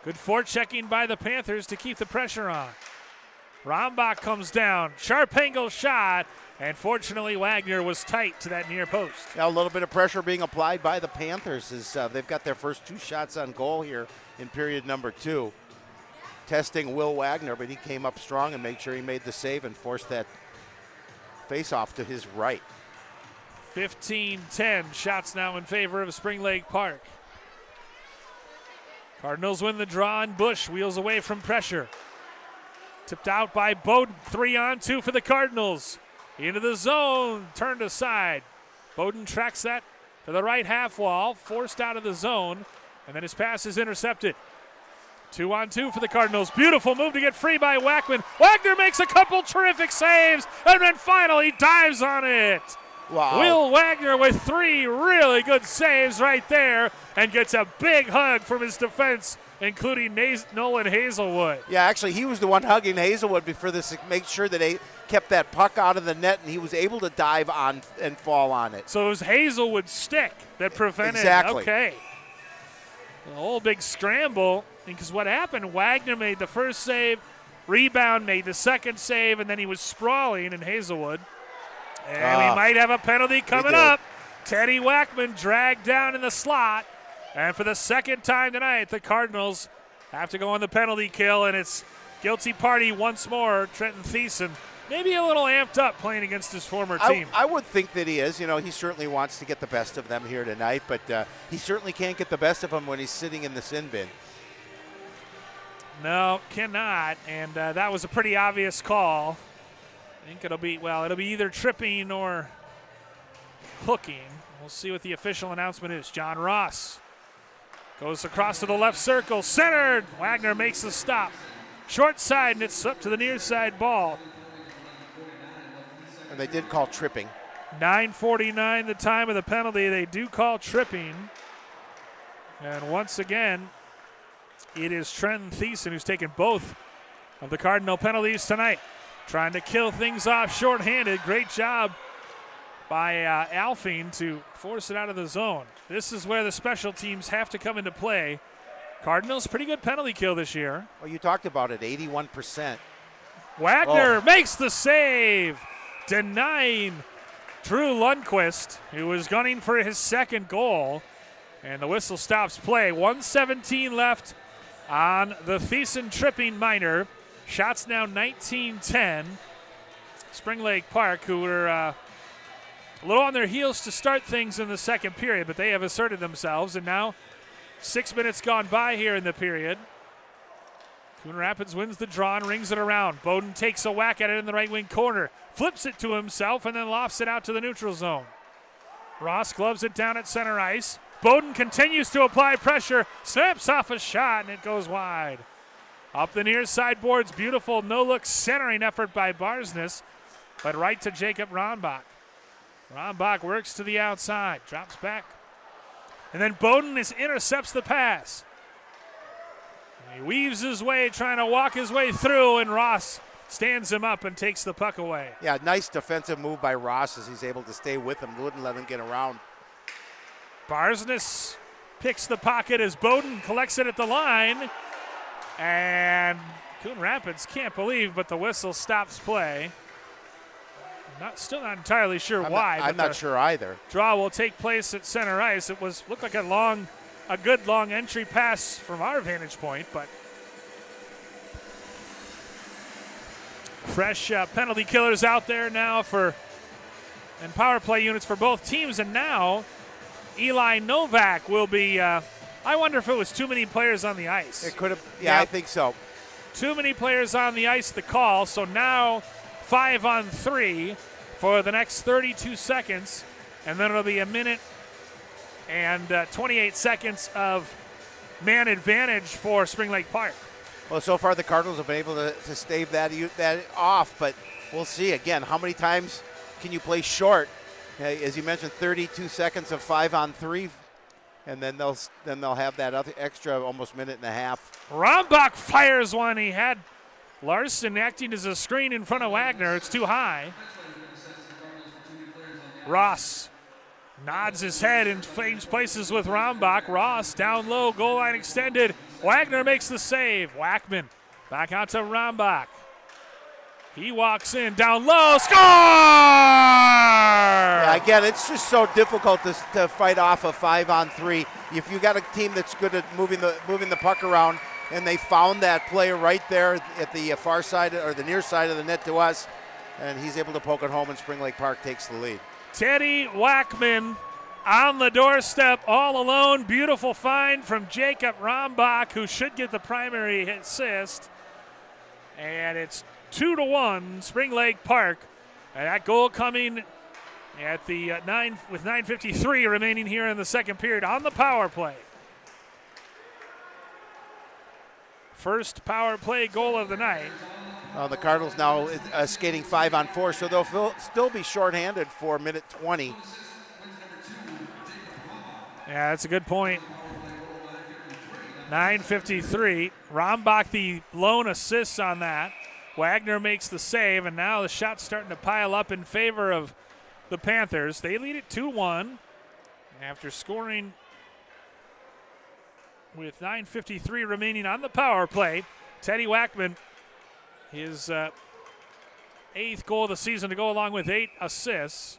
Good forechecking by the Panthers to keep the pressure on. Rombach comes down, sharp angle shot, and fortunately Wagner was tight to that near post. Now a little bit of pressure being applied by the Panthers as they've got their first 2 shots on goal here in period number 2. Testing Will Wagner, but he came up strong and made sure he made the save and forced that face-off to his right. 15-10 shots now in favor of Spring Lake Park. Cardinals win the draw, and Bush wheels away from pressure. Tipped out by Bowden, 3-on-2 for the Cardinals. Into the zone, turned aside. Bowden tracks that to the right half wall, forced out of the zone, and then his pass is intercepted. 2-on-2 for the Cardinals. Beautiful move to get free by Wackman. Wagner makes a couple terrific saves, and then finally dives on it. Wow. Will Wagner with 3 really good saves right there and gets a big hug from his defense, including Nolan Hazelwood. Yeah, actually, he was the one hugging Hazelwood before this to make sure that he kept that puck out of the net, and he was able to dive on and fall on it. So it was Hazelwood's stick that prevented. Exactly. Okay. A whole big scramble, because what happened, Wagner made the first save, rebound made the second save, and then he was sprawling in Hazelwood. And we might have a penalty coming up. Teddy Wackman dragged down in the slot. And for the second time tonight, the Cardinals have to go on the penalty kill, and it's guilty party once more. Trenton Thiessen, maybe a little amped up playing against his former team. I would think that he is. You know, he certainly wants to get the best of them here tonight, but he certainly can't get the best of them when he's sitting in the sin bin. No, cannot, and that was a pretty obvious call. I think it'll be either tripping or hooking. We'll see what the official announcement is. John Ross goes across to the left circle, centered. Wagner makes the stop. Short side, and it's swept to the near side ball. And they did call tripping. 9:49 the time of the penalty. They do call tripping. And once again, it is Trenton Thiessen who's taken both of the Cardinal penalties tonight. Trying to kill things off shorthanded. Great job by Alfing to force it out of the zone. This is where the special teams have to come into play. Cardinals, pretty good penalty kill this year. Well, you talked about it, 81%. Wagner makes the save, denying Drew Lundquist, who was gunning for his second goal. And the whistle stops play. 1:17 left on the Thiessen tripping minor. Shots now 19-10. Spring Lake Park, who were a little on their heels to start things in the second period, but they have asserted themselves, and now 6 minutes gone by here in the period. Coon Rapids wins the draw and rings it around. Bowden takes a whack at it in the right wing corner, flips it to himself, and then lofts it out to the neutral zone. Ross gloves it down at center ice. Bowden continues to apply pressure, snaps off a shot, and it goes wide. Up the near side boards, beautiful no-look centering effort by Barsness, but right to Jacob Rombach. Rombach works to the outside, drops back, and then Bowden intercepts the pass. He weaves his way, trying to walk his way through, and Ross stands him up and takes the puck away. Yeah, nice defensive move by Ross as he's able to stay with him, wouldn't let him get around. Barsness picks the pocket as Bowden collects it at the line, and Coon Rapids can't believe, but the whistle stops play. Still not entirely sure why. I'm not sure either. Draw will take place at center ice. It looked like a good long entry pass from our vantage point, but fresh penalty killers out there now and power play units for both teams, and now Eli Novak will be. I wonder if it was too many players on the ice. It could have. Yeah, I think so. Too many players on the ice. The call. So now 5-on-3 for the next 32 seconds, and then it'll be a minute and 28 seconds of man advantage for Spring Lake Park. Well, so far the Cardinals have been able to stave that off, but we'll see again. How many times can you play short? As you mentioned, 32 seconds of 5-on-3, and then they'll have that other extra almost minute and a half. Rombach fires one. He had Larson acting as a screen in front of Wagner. It's too high. Ross nods his head and changes places with Rombach. Ross down low, goal line extended. Wagner makes the save. Wackman back out to Rombach. He walks in, down low, score! Yeah, again, it's just so difficult to fight off a 5-on-3. If you got a team that's good at moving the puck around, and they found that player right there at the far side or the near side of the net to us, and he's able to poke it home, and Spring Lake Park takes the lead. Teddy Wackman on the doorstep all alone. Beautiful find from Jacob Rombach, who should get the primary assist. And it's 2-1 Spring Lake Park. And that goal coming at the 9:53 remaining here in the second period on the power play. First power play goal of the night. The Cardinals now skating 5-on-4, so they'll still be shorthanded for minute 20. Yeah, that's a good point. 9:53. Rombach the lone assists on that. Wagner makes the save, and now the shot's starting to pile up in favor of the Panthers. They lead it 2-1 after scoring with 9:53 remaining on the power play. Teddy Wackman, his 8th goal of the season to go along with 8 assists.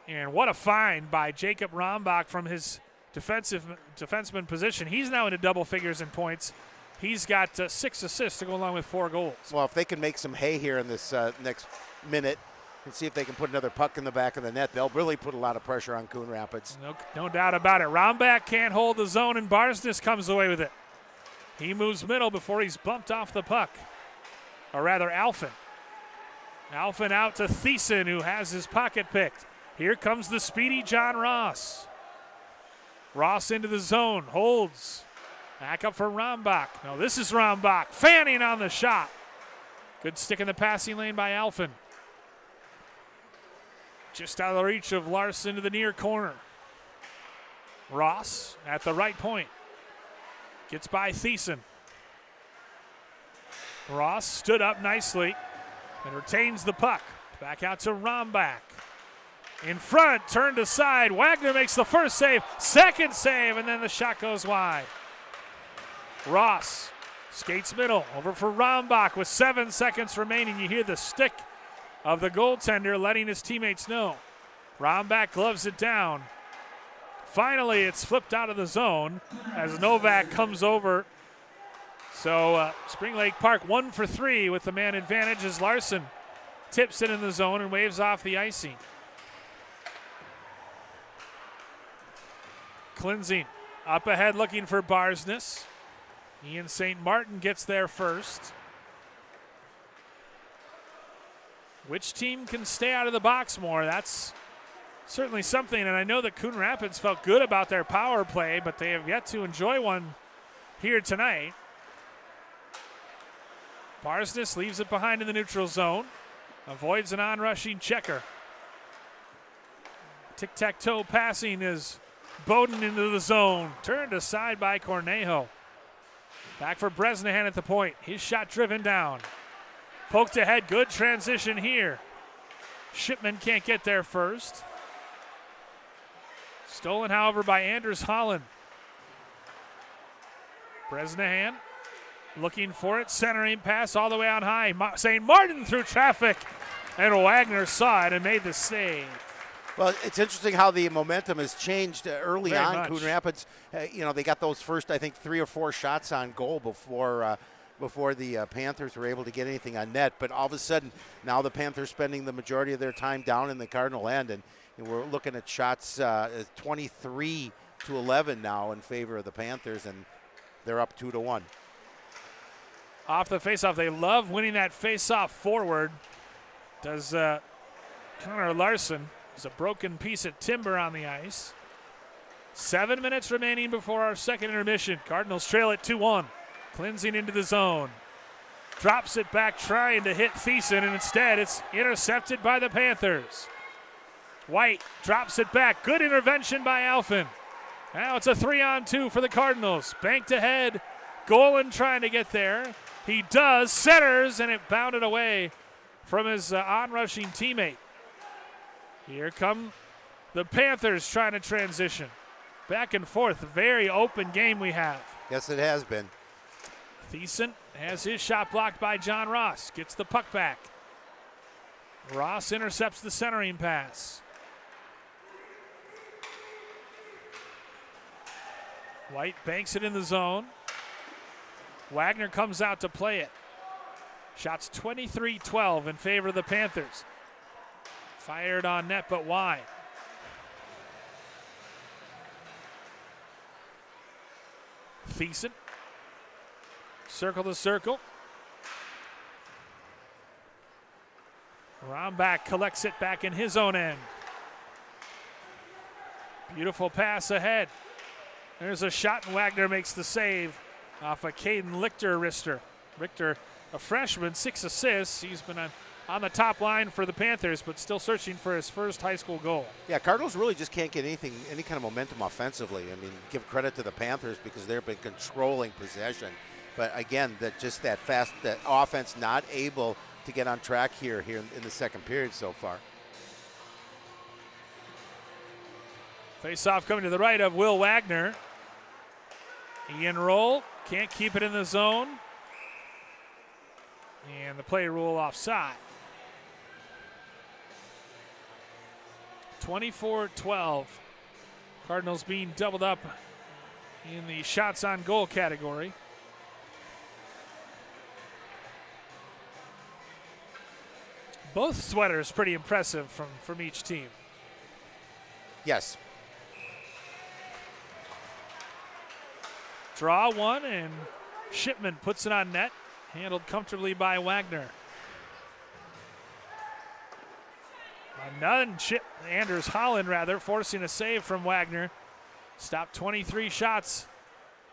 And what a find by Jacob Rombach from his defenseman position. He's now into double figures in points. He's got 6 assists to go along with 4 goals. Well, if they can make some hay here in this next minute and see if they can put another puck in the back of the net, they'll really put a lot of pressure on Coon Rapids. No doubt about it. Rombach can't hold the zone, and Barsness comes away with it. He moves middle before he's bumped off the puck. Or rather, Alphen. Alphen out to Thiessen, who has his pocket picked. Here comes the speedy John Ross. Ross into the zone, holds. Back up for Rombach. No, this is Rombach. Fanning on the shot. Good stick in the passing lane by Alphen. Just out of the reach of Larson to the near corner. Ross at the right point. Gets by Thiessen. Ross stood up nicely and retains the puck. Back out to Rombach. In front, turned aside. Wagner makes the first save, second save, and then the shot goes wide. Ross skates middle, over for Rombach with 7 seconds remaining. You hear the stick of the goaltender letting his teammates know. Rombach gloves it down. Finally, it's flipped out of the zone as Novak comes over So Spring Lake Park 1 for 3 with the man advantage as Larson tips it in the zone and waves off the icing. Cleansing up ahead looking for Barsness. Ian St. Martin gets there first. Which team can stay out of the box more? That's certainly something, and I know that Coon Rapids felt good about their power play, but they have yet to enjoy one here tonight. Barsness leaves it behind in the neutral zone, avoids an on-rushing checker. Tic-tac-toe passing is Bowden into the zone, turned aside by Cornejo. Back for Bresnahan at the point, his shot driven down. Poked ahead, good transition here. Shipman can't get there first. Stolen, however, by Anders Holland. Bresnahan looking for it, centering pass all the way out high. St. Martin through traffic, and Wagner saw it and made the save. Well, it's interesting how the momentum has changed early Very on. much. Coon Rapids, they got those first, I think, 3 or 4 shots on goal before the Panthers were able to get anything on net. But all of a sudden, now the Panthers spending the majority of their time down in the Cardinal end, and we're looking at shots 23-11 now in favor of the Panthers, and they're up 2-1. Off the faceoff, they love winning that faceoff forward. Does Connor Larson. There's a broken piece of timber on the ice. 7 minutes remaining before our second intermission. Cardinals trail at 2-1. Cleansing into the zone. Drops it back trying to hit Thiessen, and instead it's intercepted by the Panthers. White drops it back. Good intervention by Alphin. Now it's a 3-on-2 for the Cardinals. Banked ahead. Golan trying to get there. He does. Centers, and it bounded away from his on-rushing teammate. Here come the Panthers trying to transition. Back and forth. Very open game we have. Yes, it has been. Thiessen has his shot blocked by John Ross. Gets the puck back. Ross intercepts the centering pass. White banks it in the zone. Wagner comes out to play it. Shots 23-12 in favor of the Panthers. Fired on net, but wide. Thiessen. Circle to circle. Rombach collects it back in his own end. Beautiful pass ahead. There's a shot, and Wagner makes the save off a Caden Richter. Richter, a freshman, 6 assists. He's been on the top line for the Panthers, but still searching for his first high school goal. Yeah, Cardinals really just can't get any kind of momentum offensively. I mean, give credit to the Panthers because they've been controlling possession. But again, that offense not able to get on track here in the second period so far. Face-off coming to the right of Will Wagner. Ian Roll can't keep it in the zone. And the play rule offside. 24-12. Cardinals being doubled up in the shots on goal category. Both sweaters pretty impressive from each team. Yes. Draw one, and Shipman puts it on net. Handled comfortably by Wagner. Anders Holland, forcing a save from Wagner. Stopped 23 shots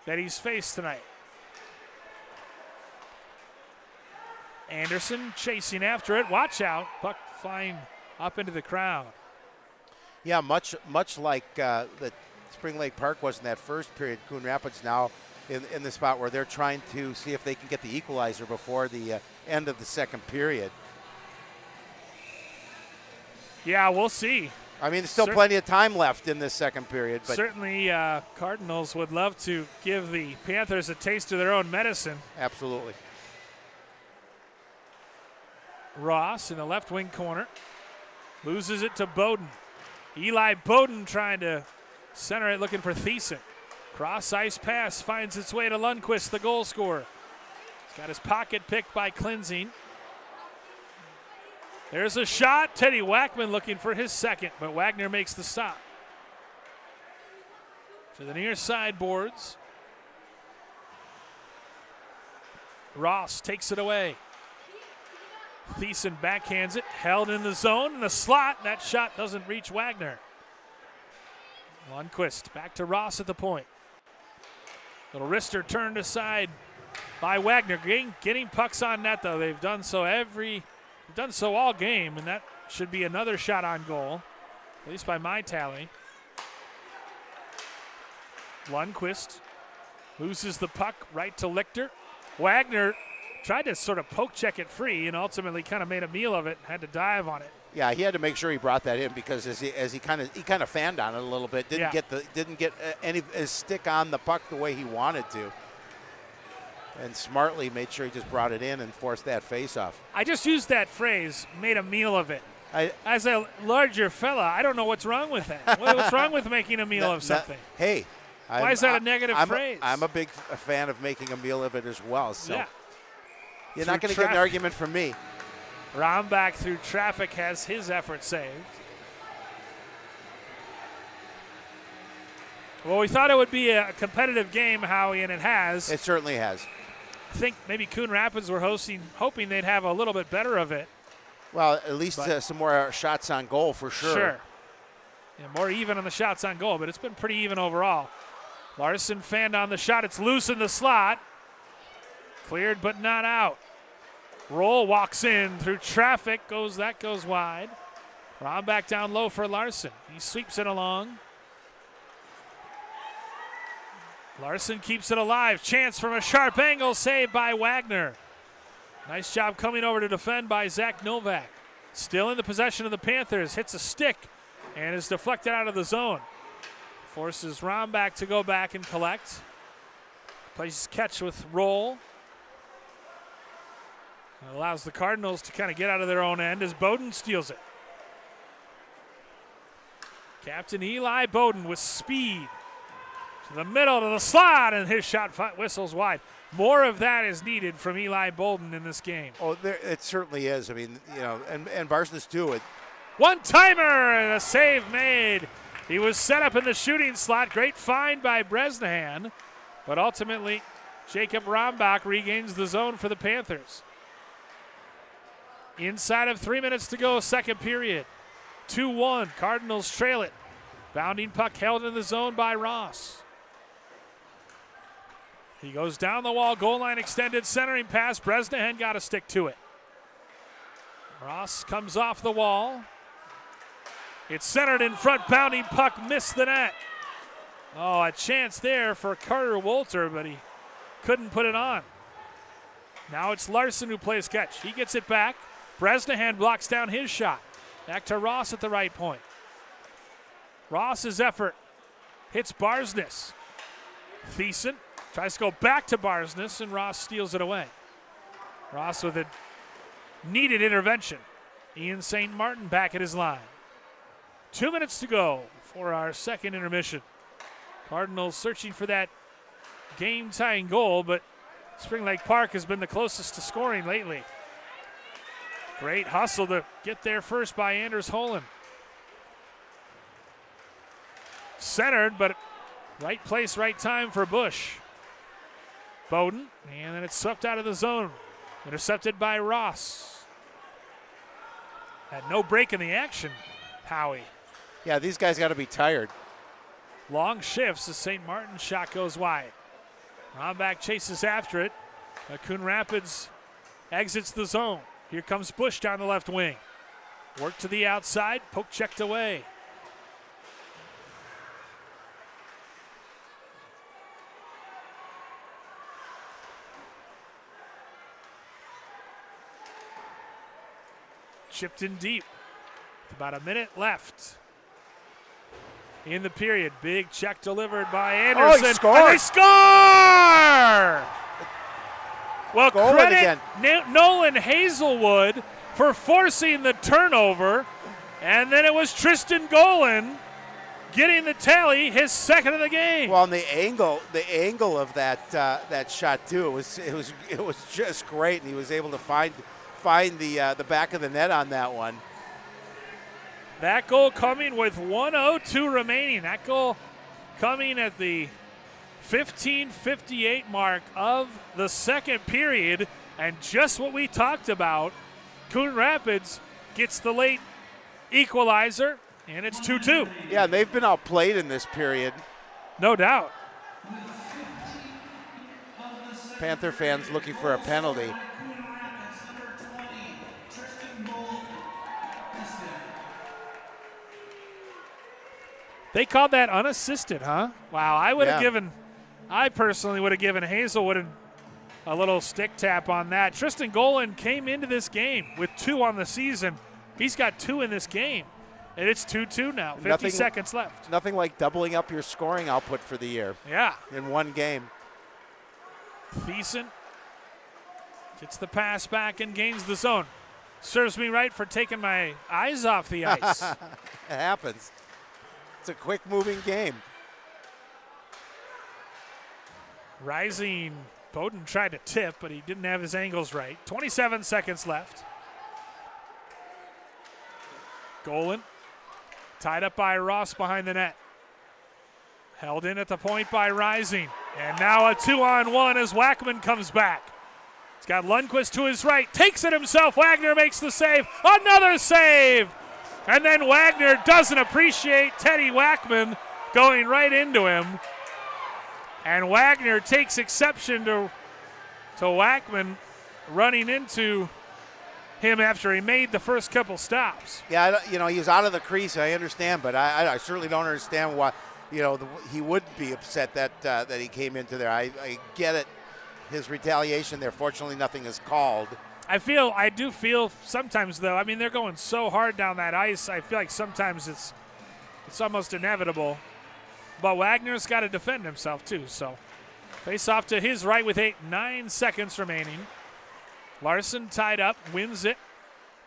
that he's faced tonight. Anderson chasing after it. Watch out. Puck flying up into the crowd. Yeah, much like the Spring Lake Park was in that first period. Coon Rapids now in the spot where they're trying to see if they can get the equalizer before the end of the second period. Yeah, we'll see. I mean, there's still plenty of time left in this second period. But certainly, Cardinals would love to give the Panthers a taste of their own medicine. Absolutely. Ross in the left wing corner. Loses it to Bowden. Eli Bowden trying to center it, looking for Thiessen. Cross ice pass finds its way to Lundqvist, the goal scorer. He's got his pocket picked by Klinzing. There's a shot. Teddy Wackman looking for his second, but Wagner makes the stop. To the near side boards. Ross takes it away. Thiessen backhands it, held in the zone, in the slot. That shot doesn't reach Wagner. Lundqvist back to Ross at the point. Little wrister turned aside by Wagner. Getting pucks on net, though. They've done so all game, and that should be another shot on goal, at least by my tally. Lundqvist loses the puck right to Lichter. Wagner tried to sort of poke check it free and ultimately kind of made a meal of it and had to dive on it. Yeah, he had to make sure he brought that in because as he kind of fanned on it a little bit, didn't get any his stick on the puck the way he wanted to, and smartly made sure he just brought it in and forced that face-off. I just used that phrase, made a meal of it. As a larger fella, I don't know what's wrong with that. What's wrong with making a meal of something? Hey. Why is that a negative phrase? I'm a big fan of making a meal of it as well. So yeah. You're not going to get an argument from me. Rombach through traffic has his effort saved. Well, we thought it would be a competitive game, Howie, and it has. It certainly has. I think maybe Coon Rapids were hoping they'd have a little bit better of it. Well, at least some more shots on goal for sure. Sure. Yeah, more even on the shots on goal, but it's been pretty even overall. Larson fanned on the shot. It's loose in the slot. Cleared but not out. Roll walks in through traffic. That goes wide. Rob back down low for Larson. He sweeps it along. Larson keeps it alive. Chance from a sharp angle. Saved by Wagner. Nice job coming over to defend by Zach Novak. Still in the possession of the Panthers. Hits a stick and is deflected out of the zone. Forces Rombach to go back and collect. Plays catch with Roll. It allows the Cardinals to kind of get out of their own end as Bowden steals it. Captain Eli Bowden with speed. To the middle, to the slot, and his shot whistles wide. More of that is needed from Eli Bowden in this game. Oh, it certainly is. I mean, and Barsness too. One-timer and a save made. He was set up in the shooting slot. Great find by Bresnahan. But ultimately, Jacob Rombach regains the zone for the Panthers. Inside of 3 minutes to go, second period. 2-1, Cardinals trail it. Bounding puck held in the zone by Ross. He goes down the wall, goal line extended, centering pass. Bresnahan got a stick to it. Ross comes off the wall. It's centered in front, bounding puck, missed the net. Oh, a chance there for Carter Wolter, but he couldn't put it on. Now it's Larson who plays catch. He gets it back. Bresnahan blocks down his shot. Back to Ross at the right point. Ross's effort hits Barsness. Thiessen tries to go back to Barsness, and Ross steals it away. Ross with a needed intervention. Ian St. Martin back at his line. 2 minutes to go for our second intermission. Cardinals searching for that game-tying goal, but Spring Lake Park has been the closest to scoring lately. Great hustle to get there first by Anders Holland. Centered, but right place, right time for Bush. Bowden, and then it's swept out of the zone. Intercepted by Ross. Had no break in the action, Howie. Yeah, these guys got to be tired. Long shifts as St. Martin's shot goes wide. Rombach chases after it. Coon Rapids exits the zone. Here comes Bush down the left wing. Work to the outside, poke checked away. Chipped in deep. About a minute left in the period. Big check delivered by Anderson. Oh, he scored. And they score! Well, Goal credit Nolan Hazelwood for forcing the turnover. And then it was Tristan Golan getting the tally, his second of the game. Well, and the angle of that shot too. It was just great, and he was able to find the back of the net on that one. That goal coming with 1:02 remaining. That goal coming at the 15:58 mark of the second period, and just what we talked about, Coon Rapids gets the late equalizer, and it's 2-2. Yeah, they've been outplayed in this period. No doubt. Panther fans looking for a penalty. They called that unassisted, huh? Wow, I personally would have given Hazelwood a little stick tap on that. Tristan Golan came into this game with 2 on the season. He's got 2 in this game, and it's 2-2 now, 50 seconds left. Nothing like doubling up your scoring output for the year. Yeah. In one game. Thiessen gets the pass back and gains the zone. Serves me right for taking my eyes off the ice. It happens. It's a quick-moving game. Rising, Bowden tried to tip, but he didn't have his angles right. 27 seconds left. Golan tied up by Ross behind the net. Held in at the point by Rising. And now a 2-on-1 as Wackman comes back. He's got Lundqvist to his right, takes it himself. Wagner makes the save. Another save! And then Wagner doesn't appreciate Teddy Wackman going right into him. And Wagner takes exception to Wackman running into him after he made the first couple stops. Yeah, he was out of the crease, I understand, but I certainly don't understand why, he would be upset that he came into there. I get it, his retaliation there. Fortunately, nothing is called. I do feel sometimes, though, I mean, they're going so hard down that ice, I feel like sometimes it's almost inevitable. But Wagner's got to defend himself, too. So face off to his right with 9 seconds remaining. Larson tied up, wins it.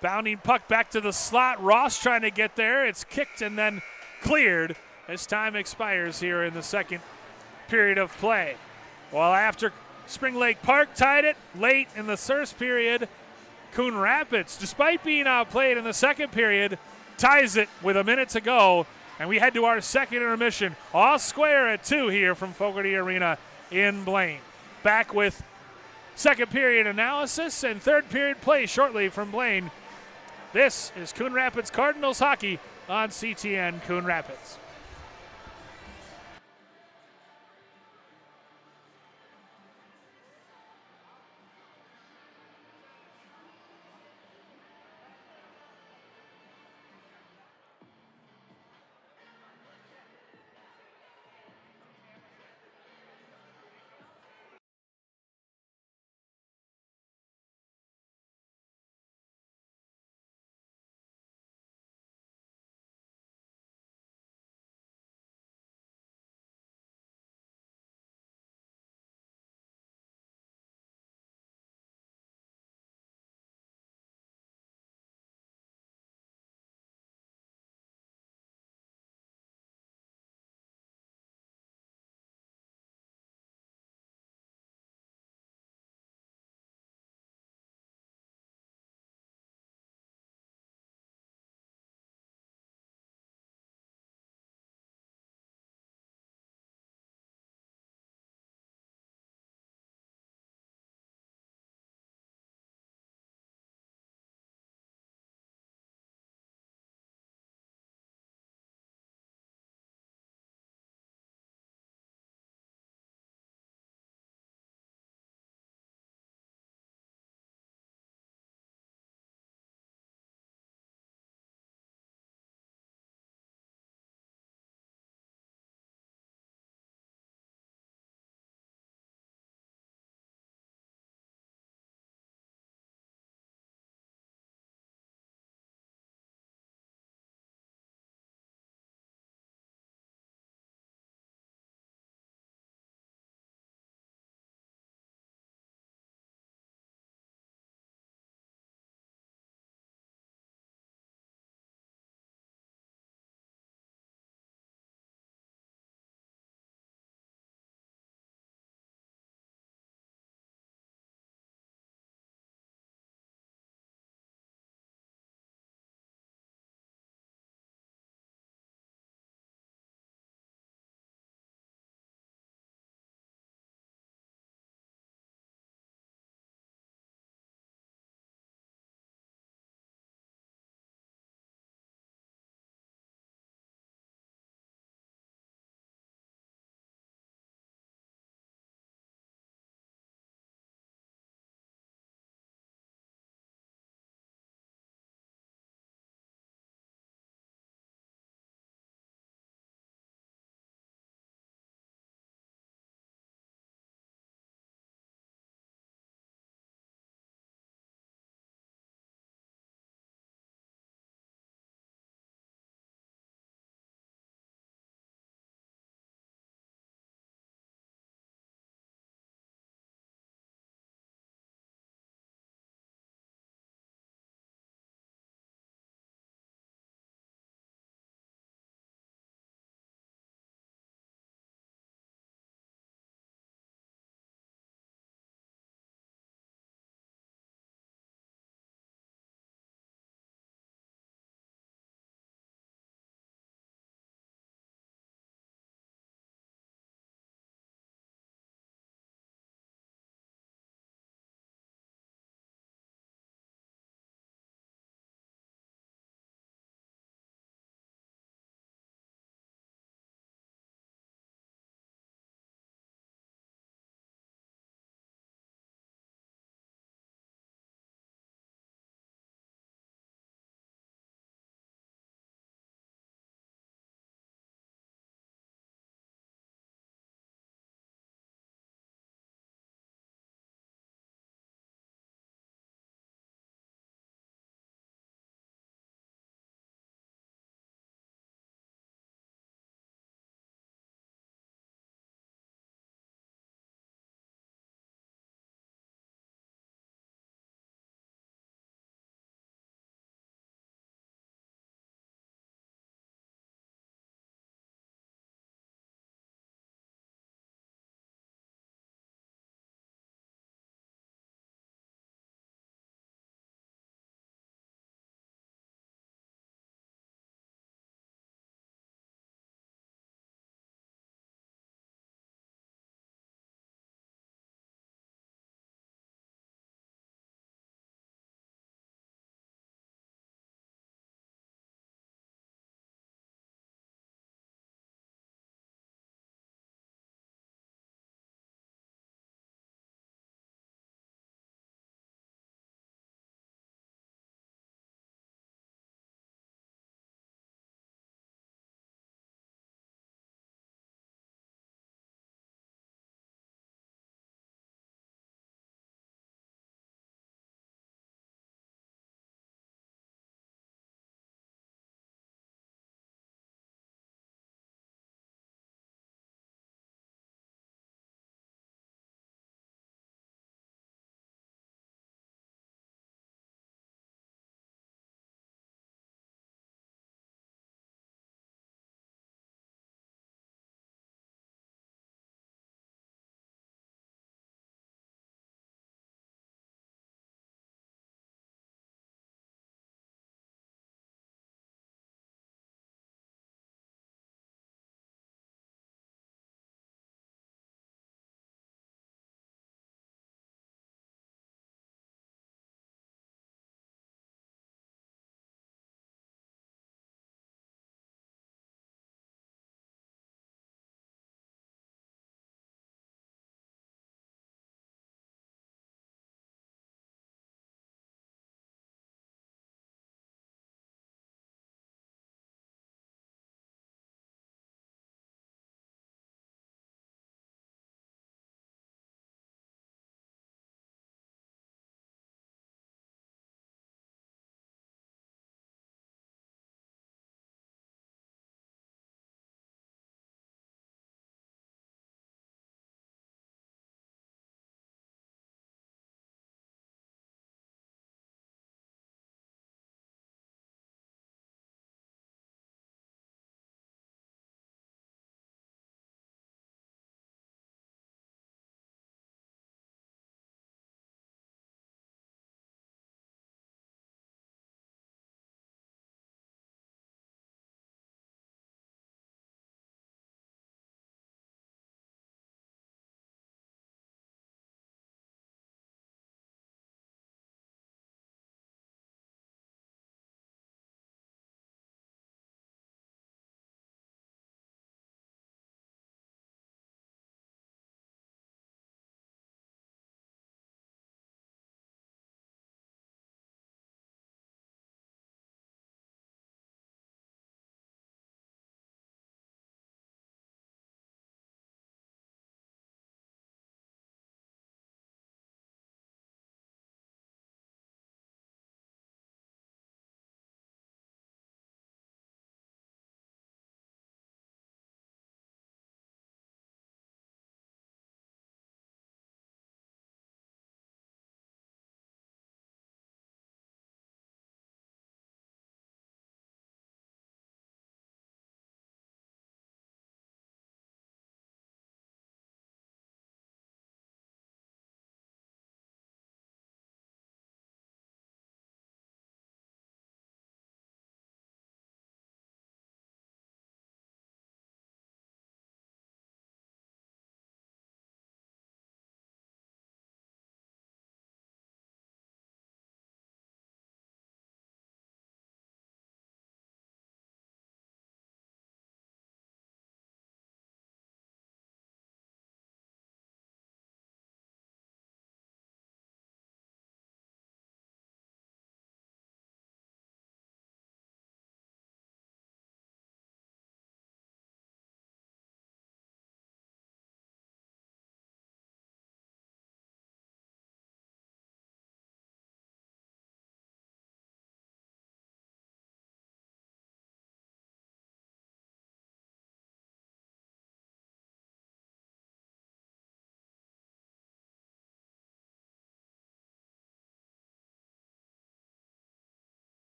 Bounding puck back to the slot. Ross trying to get there. It's kicked and then cleared as time expires here in the second period of play. Well, after Spring Lake Park tied it late in the first period, Coon Rapids, despite being outplayed in the second period, ties it with a minute to go. And we head to our second intermission. All square at 2 here from Fogarty Arena in Blaine. Back with second period analysis and third period play shortly from Blaine. This is Coon Rapids Cardinals hockey on CTN Coon Rapids.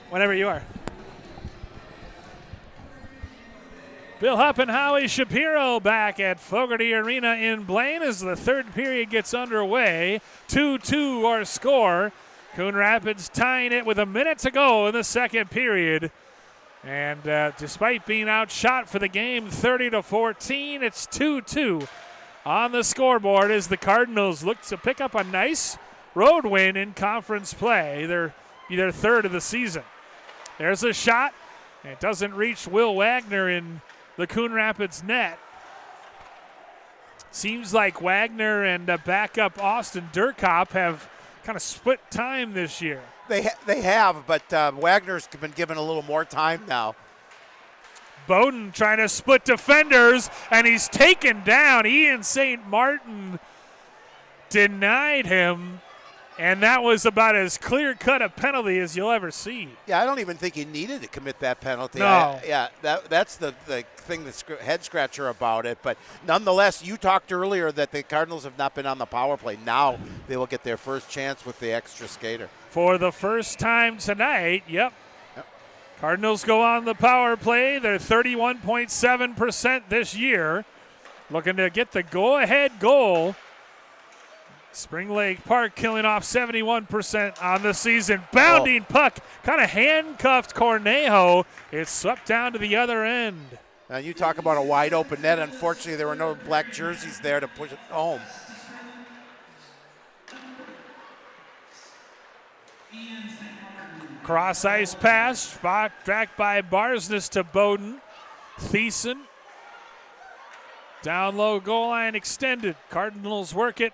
Whenever you are. Bill Hupp and Howie Shapiro back at Fogarty Arena in Blaine as the third period gets underway. 2-2 our score. Coon Rapids tying it with a minute to go in the second period. And despite being outshot for the game 30-14, it's 2-2 on the scoreboard as the Cardinals look to pick up a nice road win in conference play. They're their third of the season. There's a shot. It doesn't reach Will Wagner in the Coon Rapids net. Seems like Wagner and backup Austin Durkop have kind of split time this year. They have, but Wagner's been given a little more time now. Bowden trying to split defenders, and he's taken down. Ian St. Martin denied him, and that was about as clear-cut a penalty as you'll ever see. Yeah, I don't even think he needed to commit that penalty. No. That's the thing that's head-scratcher about it. But nonetheless, you talked earlier that the Cardinals have not been on the power play. Now they will get their first chance with the extra skater. For the first time tonight, yep. Cardinals go on the power play. They're 31.7% this year. Looking to get the go-ahead goal. Spring Lake Park killing off 71% on the season. Bounding puck, kind of handcuffed Cornejo. It's swept down to the other end. Now you talk about a wide open net. Unfortunately, there were no black jerseys there to push it home. Cross ice pass, back by Barsness to Bowden. Thiessen. Down low, goal line extended. Cardinals work it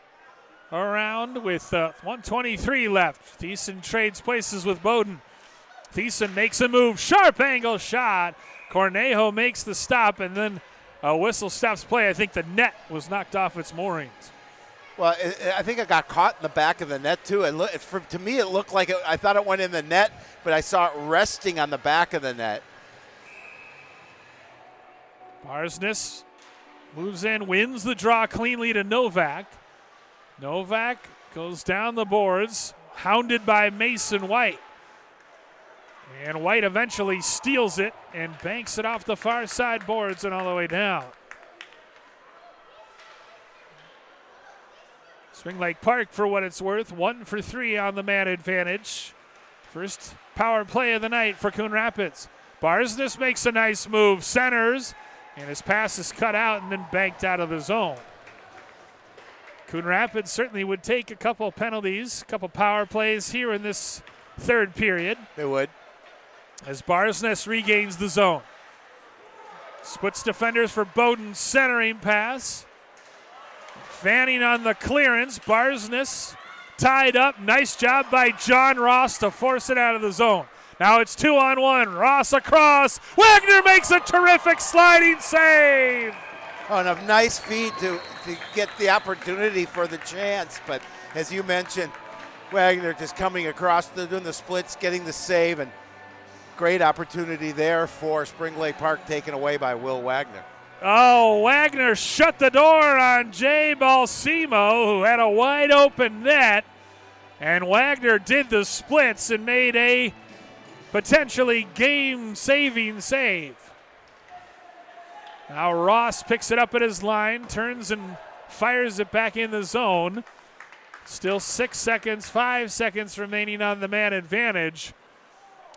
around with 1:23 left. Thiessen trades places with Bowden. Thiessen makes a move, sharp angle shot. Cornejo makes the stop, and then a whistle stops play. I think the net was knocked off its moorings. Well, I think it got caught in the back of the net, too. To me, it looked like I thought it went in the net, but I saw it resting on the back of the net. Barsness moves in, wins the draw cleanly to Novak. Novak goes down the boards, hounded by Mason White. And White eventually steals it and banks it off the far side boards and all the way down. Spring Lake Park, for what it's worth, 1 for 3 on the man advantage. First power play of the night for Coon Rapids. Barsness makes a nice move, centers, and his pass is cut out and then banked out of the zone. Coon Rapids certainly would take a couple penalties, a couple power plays here in this third period. They would. As Barsness regains the zone. Splits defenders for Bowden's centering pass. Fanning on the clearance. Barsness tied up. Nice job by John Ross to force it out of the zone. Now it's 2-on-1. Ross across. Wagner makes a terrific sliding save. On a nice feed to get the opportunity for the chance. But as you mentioned, Wagner just coming across, doing the splits, getting the save, and great opportunity there for Spring Lake Park, taken away by Will Wagner. Oh, Wagner shut the door on Jay Balsimo, who had a wide open net. And Wagner did the splits and made a potentially game-saving save. Now Ross picks it up at his line, turns and fires it back in the zone. Still 6 seconds, 5 seconds remaining on the man advantage.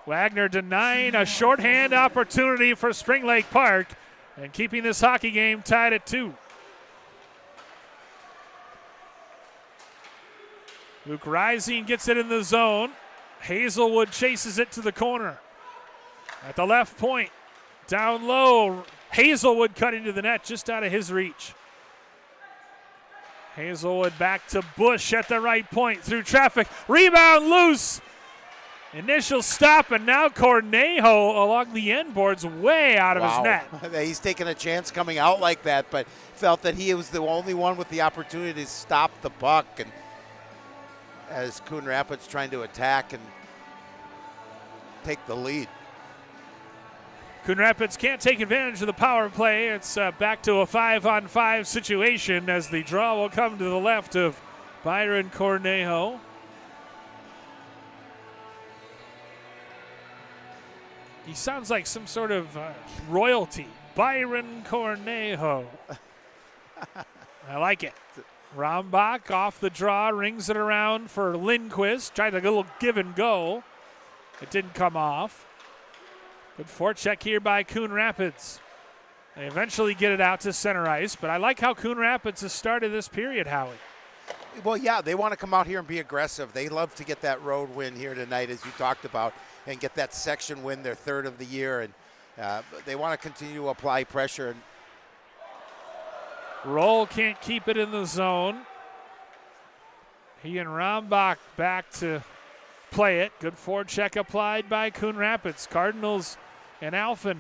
Wagner denying a shorthand opportunity for Spring Lake Park and keeping this hockey game tied at 2. Luke Rising gets it in the zone. Hazelwood chases it to the corner. At the left point, down low, Hazelwood cut into the net just out of his reach. Hazelwood back to Bush at the right point through traffic. Rebound loose. Initial stop, and now Cornejo along the end boards way out of his net. He's taking a chance coming out like that, but felt that he was the only one with the opportunity to stop the puck. And as Coon Rapids trying to attack and take the lead. Coon Rapids can't take advantage of the power play. It's back to a 5-on-5 situation as the draw will come to the left of Byron Cornejo. He sounds like some sort of royalty. Byron Cornejo. I like it. Rambach off the draw, rings it around for Lindquist. Tried a little give and go. It didn't come off. Good forecheck here by Coon Rapids. They eventually get it out to center ice, but I like how Coon Rapids has started this period, Howie. Well, yeah, they want to come out here and be aggressive. They love to get that road win here tonight, as you talked about, and get that section win, their third of the year. And they want to continue to apply pressure. Roll can't keep it in the zone. He and Rambach back to play it. Good forecheck applied by Coon Rapids. Cardinals and Alphen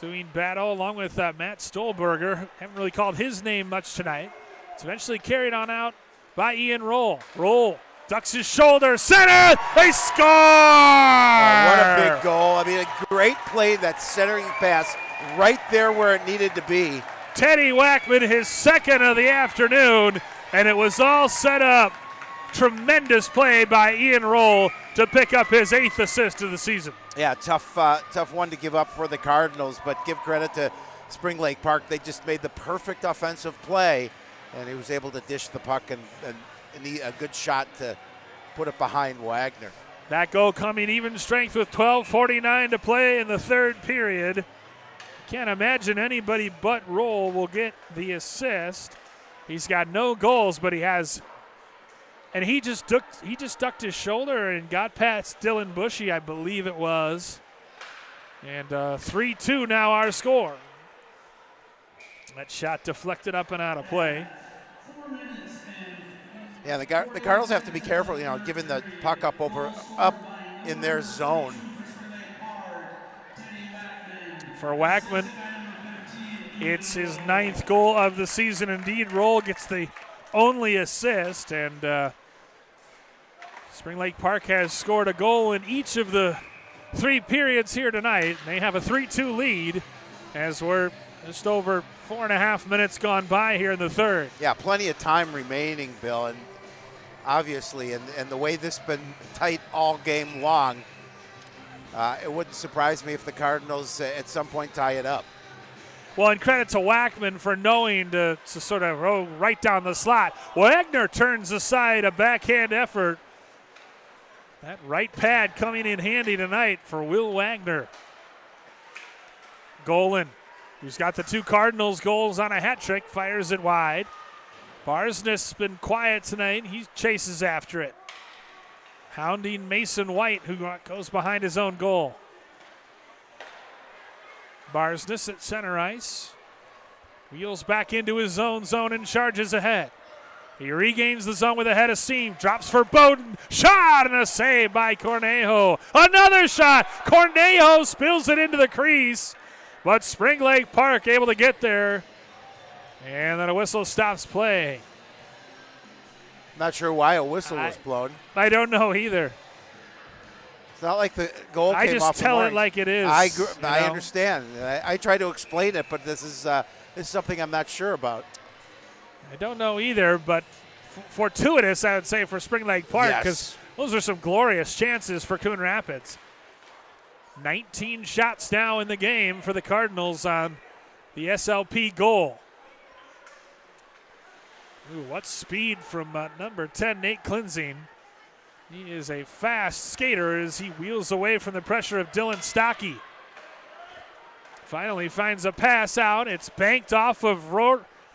doing battle along with Matt Stolberger. Haven't really called his name much tonight. It's eventually carried on out by Ian Roll. Roll ducks his shoulder, center, they score! Oh, what a big goal. I mean, a great play, that centering pass right there where it needed to be. Teddy Wackman, his second of the afternoon, and it was all set up. Tremendous play by Ian Roll to pick up his 8th assist of the season. Yeah, tough one to give up for the Cardinals, but give credit to Spring Lake Park. They just made the perfect offensive play, and he was able to dish the puck and a good shot to put it behind Wagner. That goal coming even strength with 12:49 to play in the third period. Can't imagine anybody but Roll will get the assist. He's got no goals, but he has. And he just ducked his shoulder and got past Dylan Bushy, I believe it was. And 3-2 now our score. That shot deflected up and out of play. Yeah, the Cardinals have to be careful, giving the puck up in their zone. For Wackman, it's his 9th goal of the season. Indeed, Roll gets the only assist, and Spring Lake Park has scored a goal in each of the 3 periods here tonight. They have a 3-2 lead as we're just over 4.5 minutes gone by here in the third. Yeah, plenty of time remaining, Bill, and obviously, and the way this has been tight all game long, it wouldn't surprise me if the Cardinals at some point tie it up. Well, and credit to Wackman for knowing to sort of roll right down the slot. Wagner turns aside a backhand effort. That right pad coming in handy tonight for Will Wagner. Golan, who's got the 2 Cardinals goals on a hat trick, fires it wide. Barsness been quiet tonight. He chases after it. Hounding Mason White, who goes behind his own goal. Barsness at center ice. Wheels back into his zone and charges ahead. He regains the zone with a head of steam. Drops for Bowden. Shot and a save by Cornejo. Another shot. Cornejo spills it into the crease. But Spring Lake Park able to get there. And then a whistle stops play. Not sure why a whistle was blown. I don't know either. It's not like the goal came off. I just tell it like it is. I understand. I try to explain it, but this is something I'm not sure about. I don't know either, but fortuitous, I would say, for Spring Lake Park, because those are some glorious chances for Coon Rapids. 19 shots now in the game for the Cardinals on the SLP goal. Ooh, what speed from number 10, Nate Klinzing. He is a fast skater as he wheels away from the pressure of Dylan Stocky. Finally finds a pass out. It's banked off of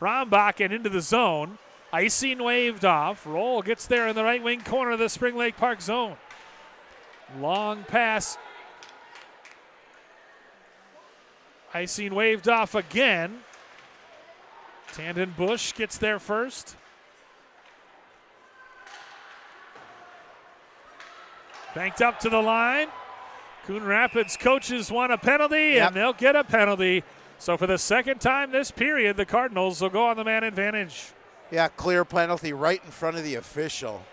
Rambach and into the zone. Icing waved off. Roll gets there in the right wing corner of the Spring Lake Park zone. Long pass. Icing waved off again. Tandon Bush gets there first. Banked up to the line. Coon Rapids coaches want a penalty, and they'll get a penalty. So for the second time this period, the Cardinals will go on the man advantage. Yeah, clear penalty right in front of the official.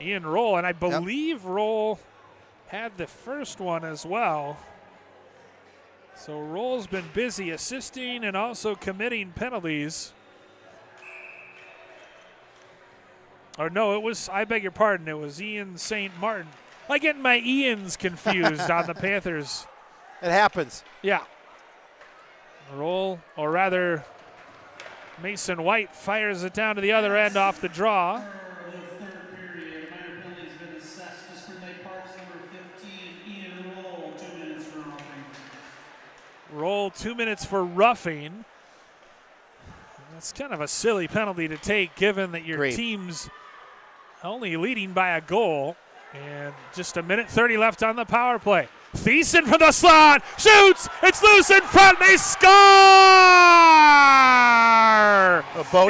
Ian Roll, and I believe Roll had the first one as well. So Roll's been busy assisting and also committing penalties. Or no, it was, I beg your pardon, it was Ian St. Martin. I get my Ians confused on the Panthers. It happens. Yeah. Roll, or rather, Mason White fires it down to the other end off the draw. Roll 2 minutes for roughing. That's kind of a silly penalty to take given that your team's only leading by a goal. And just a minute 30 left on the power play. Thiessen from the slot, shoots, it's loose in front, they score!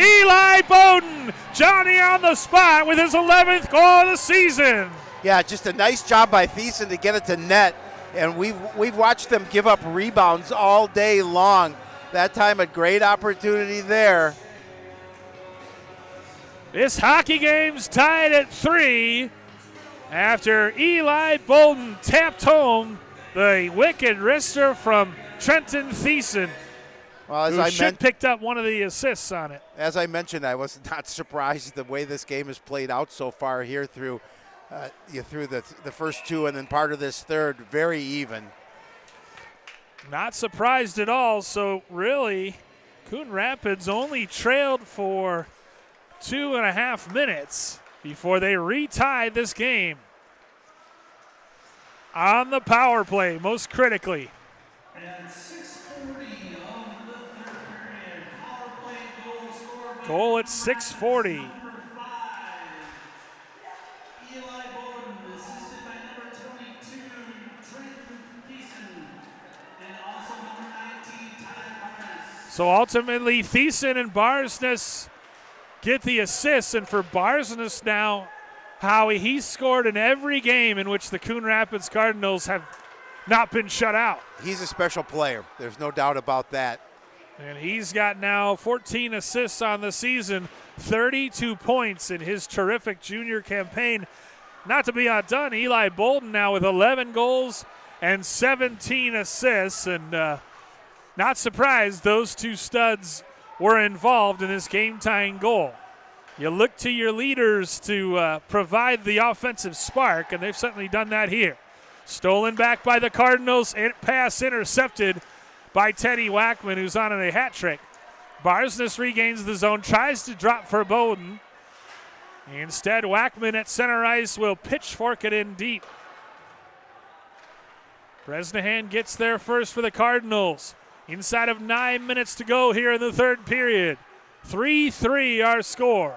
Eli Bowden, Johnny on the spot with his 11th goal of the season. Yeah, just a nice job by Thiessen to get it to net. And we've watched them give up rebounds all day long. That time a great opportunity there. This hockey game's tied at 3 after Eli Bolden tapped home the wicked wrister from Trenton Thiessen, who picked up one of the assists on it. As I mentioned, I was not surprised the way this game has played out so far here through the first two and then part of this third, very even. Not surprised at all. So really, Coon Rapids only trailed for 2.5 minutes before they retied this game. On the power play, most critically. And 6:40 of the third period. Power play goal scored. Goal at 6:40. Number 5, Eli Bowden, assisted by number 22, Trenton Thiessen, and also number 19, Tyler Barnes. So ultimately, Thiessen and Barsness get the assists, and for Barsness now, Howie, he's scored in every game in which the Coon Rapids Cardinals have not been shut out. He's a special player. There's no doubt about that. And he's got now 14 assists on the season, 32 points in his terrific junior campaign. Not to be outdone, Eli Bolden now with 11 goals and 17 assists. And not surprised those two studs were involved in this game-tying goal. You look to your leaders to provide the offensive spark, and they've certainly done that here. Stolen back by the Cardinals, pass intercepted by Teddy Wackman, who's on a hat trick. Barsness regains the zone, tries to drop for Bowden. Instead, Wackman at center ice will pitchfork it in deep. Bresnahan gets there first for the Cardinals. Inside of 9 minutes to go here in the third period. 3-3 our score.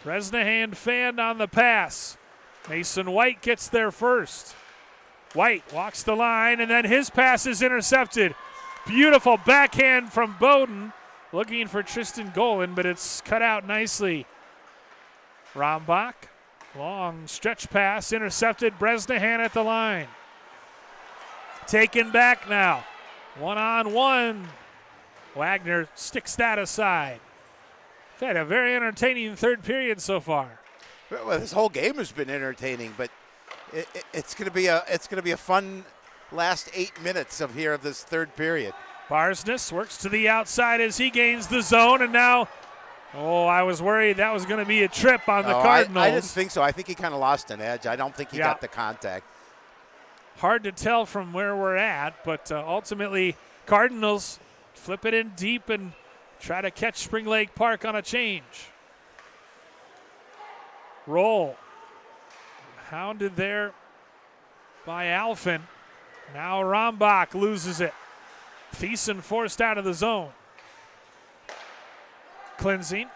Bresnahan fanned on the pass. Mason White gets there first. White walks the line, and then his pass is intercepted. Beautiful backhand from Bowden. Looking for Tristan Golan, but it's cut out nicely. Rombach, long stretch pass, intercepted. Bresnahan at the line. Taken back now. 1-on-1. Wagner sticks that aside. We've had a very entertaining third period so far. Well, this whole game has been entertaining, but it's going to be a fun last 8 minutes of this third period. Barsness works to the outside as he gains the zone, and now, I was worried that was going to be a trip on the Cardinals. I didn't think so. I think he kind of lost an edge. I don't think he got the contact. Hard to tell from where we're at, but ultimately, Cardinals flip it in deep and try to catch Spring Lake Park on a change. Roll. Hounded there by Alphin. Now Rombach loses it. Thiessen forced out of the zone. Cleansing.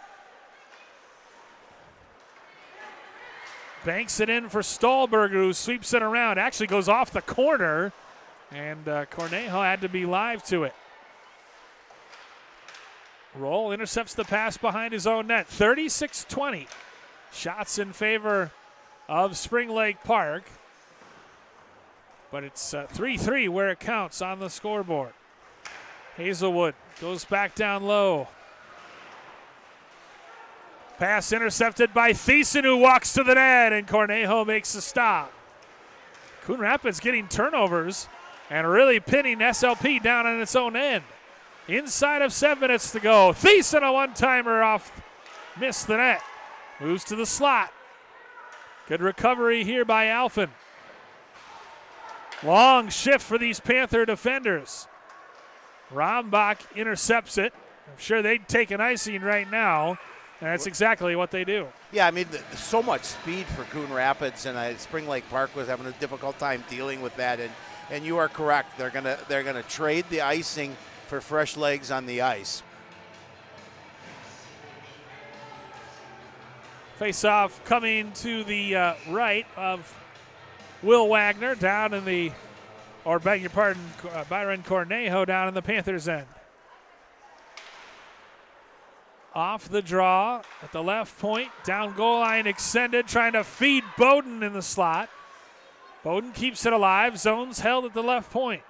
Banks it in for Stahlberger, who sweeps it around. Actually goes off the corner, and Cornejo had to be live to it. Roll intercepts the pass behind his own net. 36-20. Shots in favor of Spring Lake Park. But it's 3-3 where it counts on the scoreboard. Hazelwood goes back down low. Pass intercepted by Thiessen, who walks to the net, and Cornejo makes a stop. Coon Rapids getting turnovers and really pinning SLP down on its own end. Inside of 7 minutes to go. Thiessen, a one-timer off, missed the net. Moves to the slot. Good recovery here by Alphen. Long shift for these Panther defenders. Rombach intercepts it. I'm sure they'd take an icing right now. And that's exactly what they do. Yeah, I mean, so much speed for Coon Rapids, and Spring Lake Park was having a difficult time dealing with that. And you are correct. They're gonna trade the icing for fresh legs on the ice. Face-off coming to the right of Will Wagner down in the, or beg your pardon, Byron Cornejo down in the Panthers' end. Off the draw at the left point, down goal line extended, trying to feed Bowden in the slot. Bowden keeps it alive, zones held at the left point.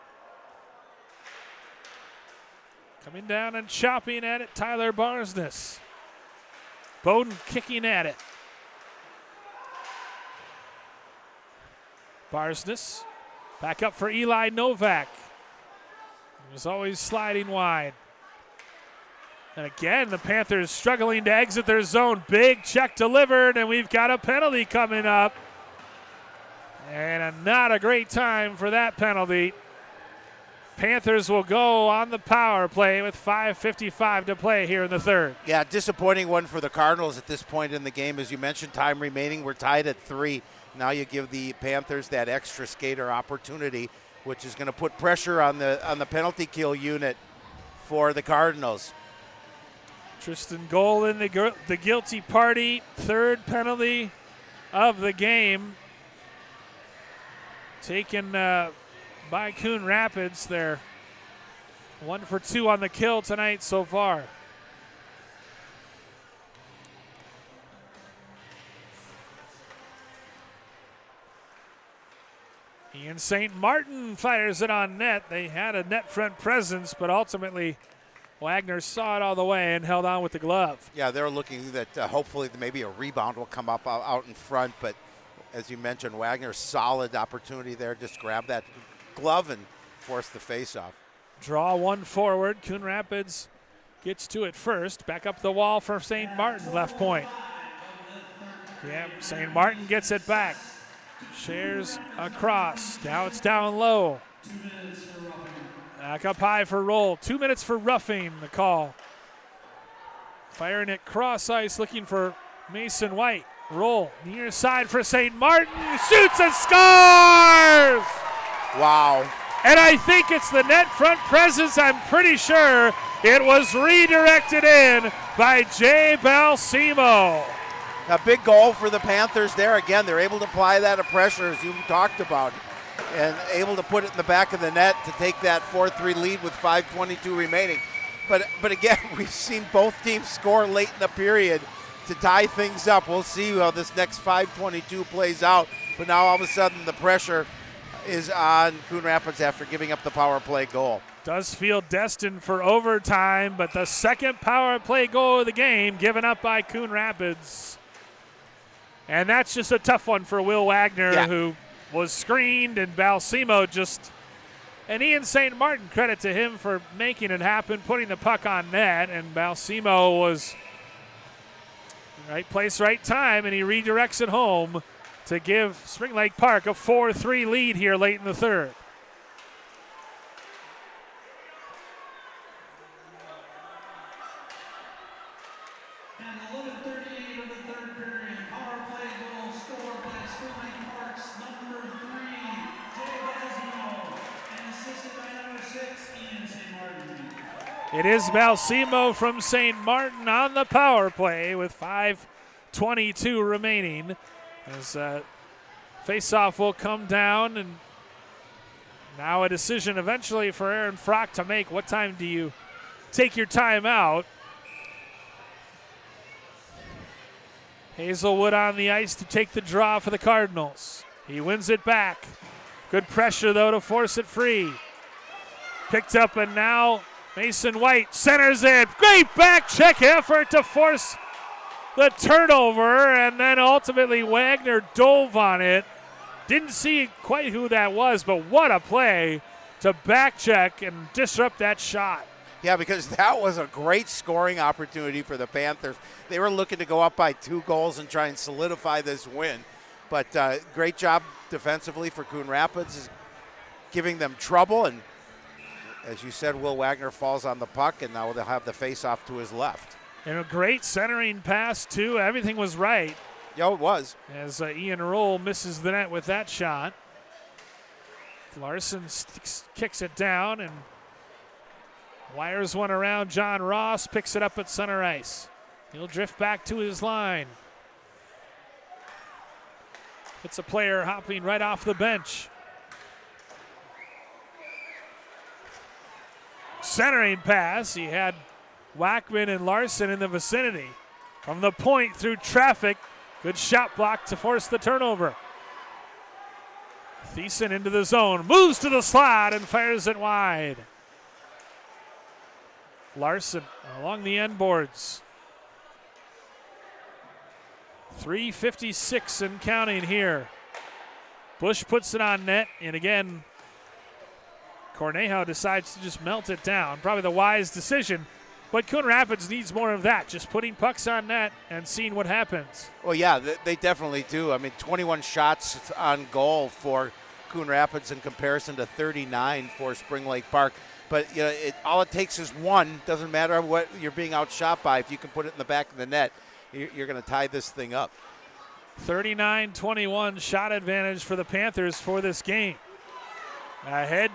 Coming down and chopping at it, Tyler Barsness. Bowden kicking at it. Barsness back up for Eli Novak. He was always sliding wide. And again, the Panthers struggling to exit their zone. Big check delivered, and we've got a penalty coming up. And not a great time for that penalty. Panthers will go on the power play with 5:55 to play here in the third. Yeah, disappointing one for the Cardinals at this point in the game. As you mentioned, time remaining. We're tied at 3. Now you give the Panthers that extra skater opportunity, which is going to put pressure on the penalty kill unit for the Cardinals. Tristan Golden, the guilty party, third penalty of the game. Taken by Coon Rapids. They're 1 for 2 on the kill tonight so far. Ian St. Martin fires it on net. They had a net front presence, but ultimately Wagner saw it all the way and held on with the glove. Yeah, they're looking that hopefully maybe a rebound will come up out in front, but as you mentioned, Wagner's solid opportunity there. Just grab that glove and force the face-off. Draw one forward. Coon Rapids gets to it first. Back up the wall for St. Martin, left point. Yeah, St. Martin gets it back. Shares across. Now it's down low. Back up high for roll. 2 minutes for roughing, the call. Firing it cross ice, looking for Mason White. Roll near side for St. Martin. Shoots and scores! Wow. And I think it's the net front presence. I'm pretty sure it was redirected in by Jay Balsimo. A big goal for the Panthers there. Again, they're able to apply that pressure, as you talked about, and able to put it in the back of the net to take that 4-3 lead with 5:22 remaining. But again, we've seen both teams score late in the period to tie things up. We'll see how this next 5:22 plays out. But now all of a sudden the pressure is on Coon Rapids after giving up the power play goal. Does feel destined for overtime, but the second power play goal of the game given up by Coon Rapids. And that's just a tough one for Will Wagner, who was screened, and Balsimo just, and Ian St. Martin, credit to him for making it happen, putting the puck on net, and Balsimo was right place, right time, and he redirects it home to give Spring Lake Park a 4-3 lead here late in the third. And 11:38 of the third period, power play goal scored by Spring Lake Park's number 3, Jay Balsimo, and assisted by number 6, Ian St. Martin. It is Balsimo from St. Martin on the power play with 5:22 remaining. As face-off will come down, and now a decision eventually for Aaron Frock to make. What time do you take your time out? Hazelwood on the ice to take the draw for the Cardinals. He wins it back. Good pressure, though, to force it free. Picked up, and now Mason White centers it. Great back check effort to force the turnover, and then ultimately Wagner dove on it. Didn't see quite who that was, but what a play to back check and disrupt that shot. Yeah, because that was a great scoring opportunity for the Panthers. They were looking to go up by 2 goals and try and solidify this win. But great job defensively for Coon Rapids, is giving them trouble. And as you said, Will Wagner falls on the puck, and now they'll have the face-off to his left. And a great centering pass, too. Everything was right. Yeah, it was. As Ian Roll misses the net with that shot. Larson kicks it down and wires one around. John Ross picks it up at center ice. He'll drift back to his line. It's a player hopping right off the bench. Centering pass. He had Wackman and Larson in the vicinity. From the point through traffic. Good shot block to force the turnover. Thiessen into the zone. Moves to the slot and fires it wide. Larson along the end boards. 3:56 and counting here. Bush puts it on net, and again, Cornejo decides to just melt it down. Probably the wise decision, but Coon Rapids needs more of that, just putting pucks on net and seeing what happens. Well, yeah, they definitely do. I mean, 21 shots on goal for Coon Rapids in comparison to 39 for Spring Lake Park. But you know, all it takes is one. Doesn't matter what you're being outshot by. If you can put it in the back of the net, you're going to tie this thing up. 39-21 shot advantage for the Panthers for this game. Ahead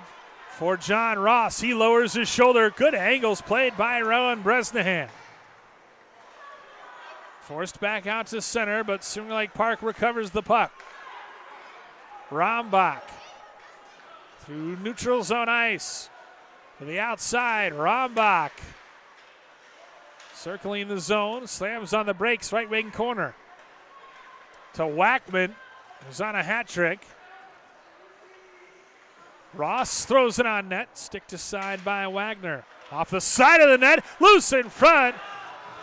for John Ross. He lowers his shoulder. Good angles played by Rowan Bresnahan. Forced back out to center, but Spring Lake Park recovers the puck. Rombach through neutral zone ice. To the outside, Rombach. Circling the zone, slams on the brakes, right wing corner. To Wackman, who's on a hat trick. Ross throws it on net, sticked aside by Wagner. Off the side of the net, loose in front.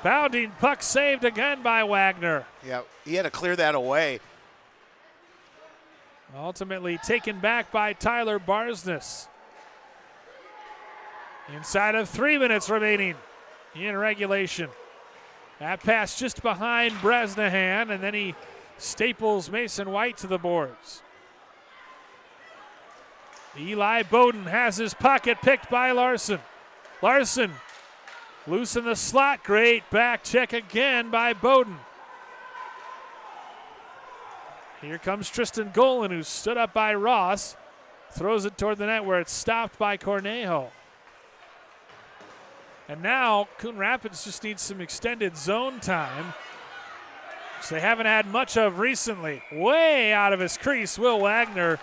Bounding puck saved again by Wagner. Yeah, he had to clear that away. Ultimately taken back by Tyler Barsness. Inside of 3 minutes remaining in regulation. That pass just behind Bresnahan, and then he staples Mason White to the boards. Eli Bowden has his pocket picked by Larson. Larson loose in the slot. Great back check again by Bowden. Here comes Tristan Golan, who stood up by Ross. Throws it toward the net where it's stopped by Cornejo. And now Coon Rapids just needs some extended zone time, which they haven't had much of recently. Way out of his crease, Will Wagner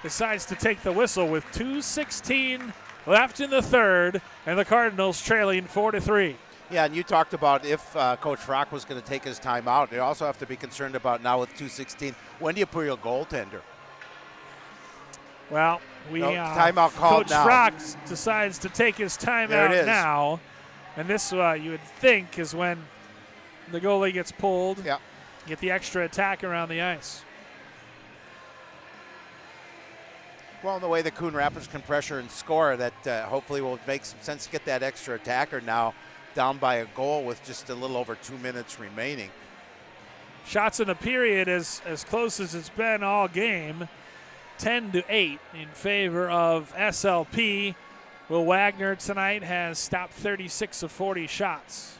decides to take the whistle with 2:16 left in the third, and the Cardinals trailing 4-3. Yeah, and you talked about if Coach Frock was going to take his time out. You also have to be concerned about now with 2:16. When do you put your goaltender? Well, timeout called Coach now. Frock decides to take his timeout now, and this you would think is when the goalie gets pulled. Yeah. Get the extra attack around the ice. Well, the way the Coon Rapids can pressure and score, that hopefully will make some sense to get that extra attacker now down by a goal with just a little over 2 minutes remaining. Shots in the period as close as it's been all game. 10-8 in favor of SLP. Will Wagner tonight has stopped 36 of 40 shots.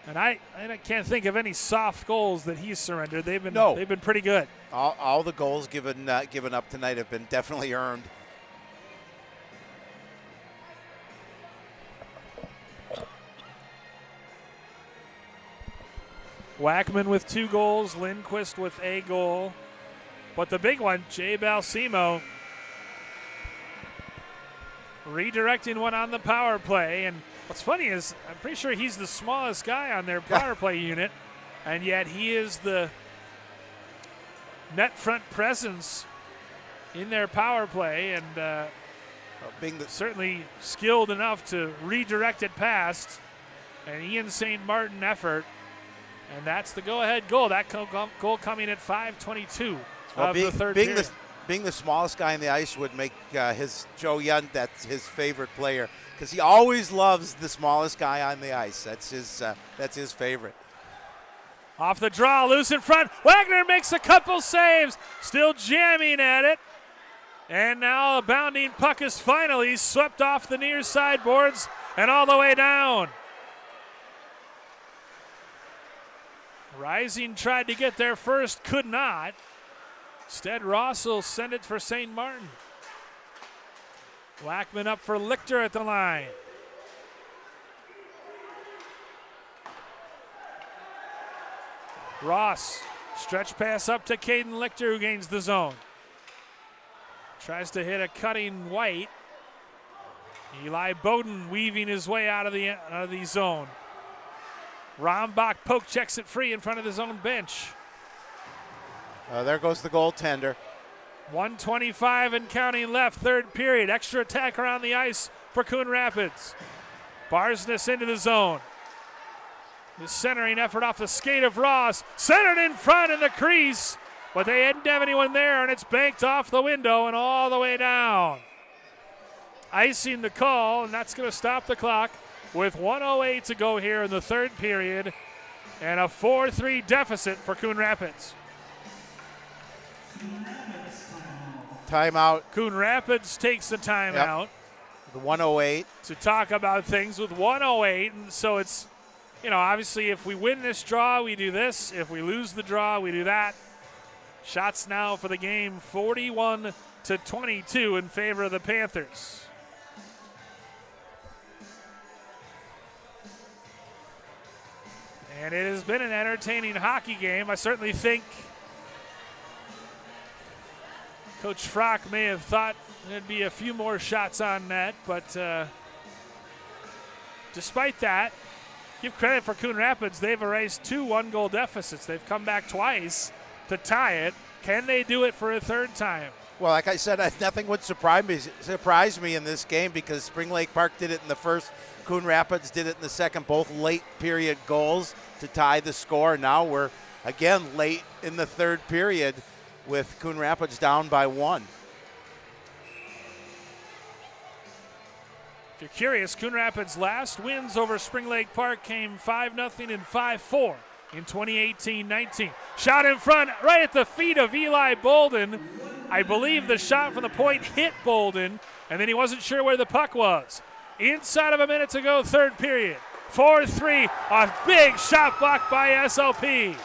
And I can't think of any soft goals that he's surrendered. They've been pretty good. All the goals given up tonight have been definitely earned. Wackman with 2 goals, Lindquist with a goal. But the big one, Jay Balsimo redirecting one on the power play. And what's funny is I'm pretty sure he's the smallest guy on their power play unit, and yet he is the net front presence in their power play, and certainly skilled enough to redirect it past an Ian St. Martin effort. And that's the go-ahead goal. That goal coming at 5:22 of the third period. being the smallest guy on the ice would make Joe Yunt, that's his favorite player, because he always loves the smallest guy on the ice. That's his favorite. Off the draw, loose in front. Wagner makes a couple saves, still jamming at it. And now a bounding puck is finally swept off the near side boards and all the way down. Rising tried to get there first, could not. Instead, Ross will send it for St. Martin. Wackman up for Lichter at the line. Ross, stretch pass up to Caden Lichter, who gains the zone. Tries to hit a cutting White. Eli Bowden weaving his way out of the zone. Rombach poke checks it free in front of his own bench. There goes the goaltender. 1:25 and counting left, third period. Extra attack around the ice for Coon Rapids. Barsness into the zone. The centering effort off the skate of Ross. Centered in front in the crease, but they didn't have anyone there, and it's banked off the window and all the way down. Icing the call, and that's going to stop the clock with 1:08 to go here in the third period, and a 4-3 deficit for Coon Rapids. Timeout. Coon Rapids takes the timeout. Yep. The 1:08. To talk about things with 1:08, and so it's, obviously if we win this draw, we do this. If we lose the draw, we do that. Shots now for the game, 41-22 in favor of the Panthers. And it has been an entertaining hockey game. I certainly think Coach Frock may have thought there'd be a few more shots on net, but despite that, give credit for Coon Rapids. They've erased 2 one-goal deficits. They've come back twice to tie it. Can they do it for a third time? Well, like I said, nothing would surprise me in this game because Spring Lake Park did it in the first. Coon Rapids did it in the second, both late period goals to tie the score. Now we're, again, late in the third period with Coon Rapids down by 1. If you're curious, Coon Rapids' last wins over Spring Lake Park came 5-0 and 5-4 in 2018-19. Shot in front, right at the feet of Eli Bolden. I believe the shot from the point hit Bolden, and then he wasn't sure where the puck was. Inside of a minute to go, third period. 4-3, a big shot blocked by SLP.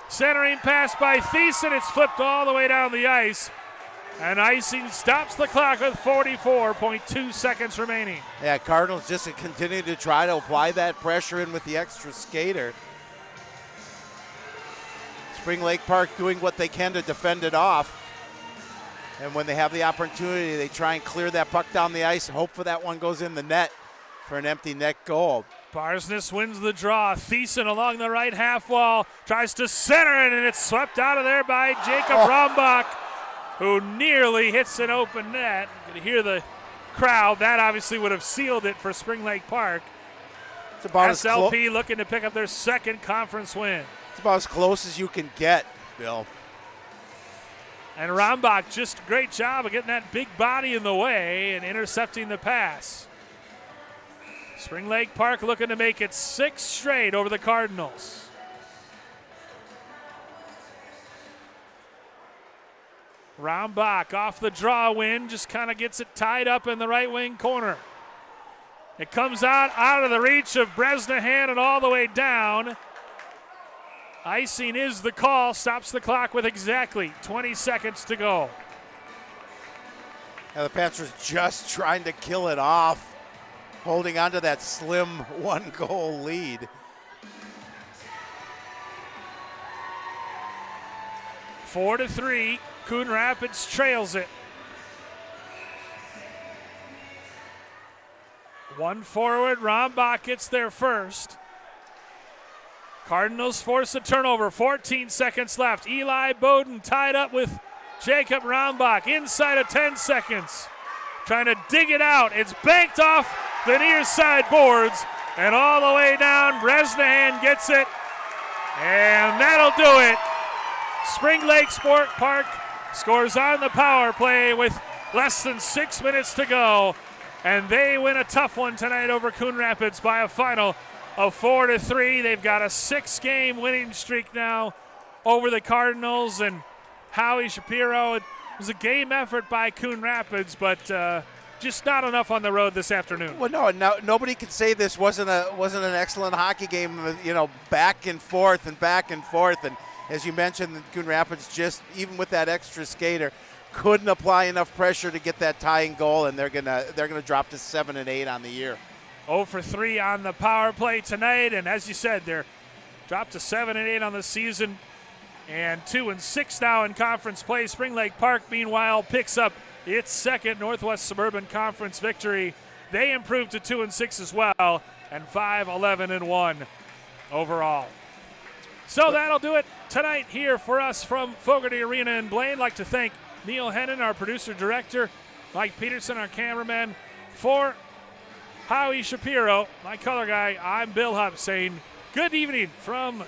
Centering pass by Thiessen, it's flipped all the way down the ice. And icing stops the clock with 44.2 seconds remaining. Yeah, Cardinals just continue to try to apply that pressure in with the extra skater. Spring Lake Park doing what they can to defend it off. And when they have the opportunity, they try and clear that puck down the ice and hope for that one goes in the net for an empty net goal. Barsness wins the draw. Thiessen along the right half wall tries to center it, and it's swept out of there by Jacob Rombach, who nearly hits an open net. You can hear the crowd. That obviously would have sealed it for Spring Lake Park. It's about SLP looking to pick up their second conference win. It's about as close as you can get, Bill. And Rombach, just a great job of getting that big body in the way and intercepting the pass. Spring Lake Park looking to make it 6 straight over the Cardinals. Rombach off the draw win, just kind of gets it tied up in the right wing corner. It comes out of the reach of Bresnahan and all the way down. Icing is the call, stops the clock with exactly 20 seconds to go. Now the Panthers just trying to kill it off, holding on to that slim 1-goal lead. Four to 3, Coon Rapids trails it. One forward, Rombach gets there first. Cardinals force a turnover, 14 seconds left. Eli Bowden tied up with Jacob Rombach inside of 10 seconds. Trying to dig it out. It's banked off the near side boards and all the way down. Bresnahan gets it, and that'll do it. Spring Lake Sport Park scores on the power play with less than 6 minutes to go, and they win a tough one tonight over Coon Rapids by a final of 4-3. They've got a 6-game winning streak now over the Cardinals and Howie Shapiro. It was a game effort by Coon Rapids, but just not enough on the road this afternoon. Well, no, nobody could say this wasn't an excellent hockey game. Back and forth. And as you mentioned, Coon Rapids just, even with that extra skater, couldn't apply enough pressure to get that tying goal, and they're gonna drop to 7-8 on the year. 0 for 3 on the power play tonight, and as you said, they're dropped to 7-8 on the season, and 2-6 now in conference play. Spring Lake Park, meanwhile, picks up its second Northwest Suburban Conference victory. They improved to 2-6 as well, and 5-11-1 overall. So that'll do it tonight here for us from Fogarty Arena in Blaine. I'd like to thank Neil Hennon, our producer-director, Mike Peterson, our cameraman. For Howie Shapiro, my color guy, I'm Bill Hupp saying good evening from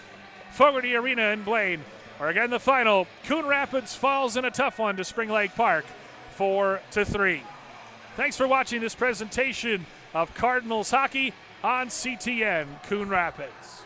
Fogarty Arena in Blaine, where again the final, Coon Rapids falls in a tough one to Spring Lake Park, 4-3. Thanks for watching this presentation of Cardinals hockey on CTN Coon Rapids.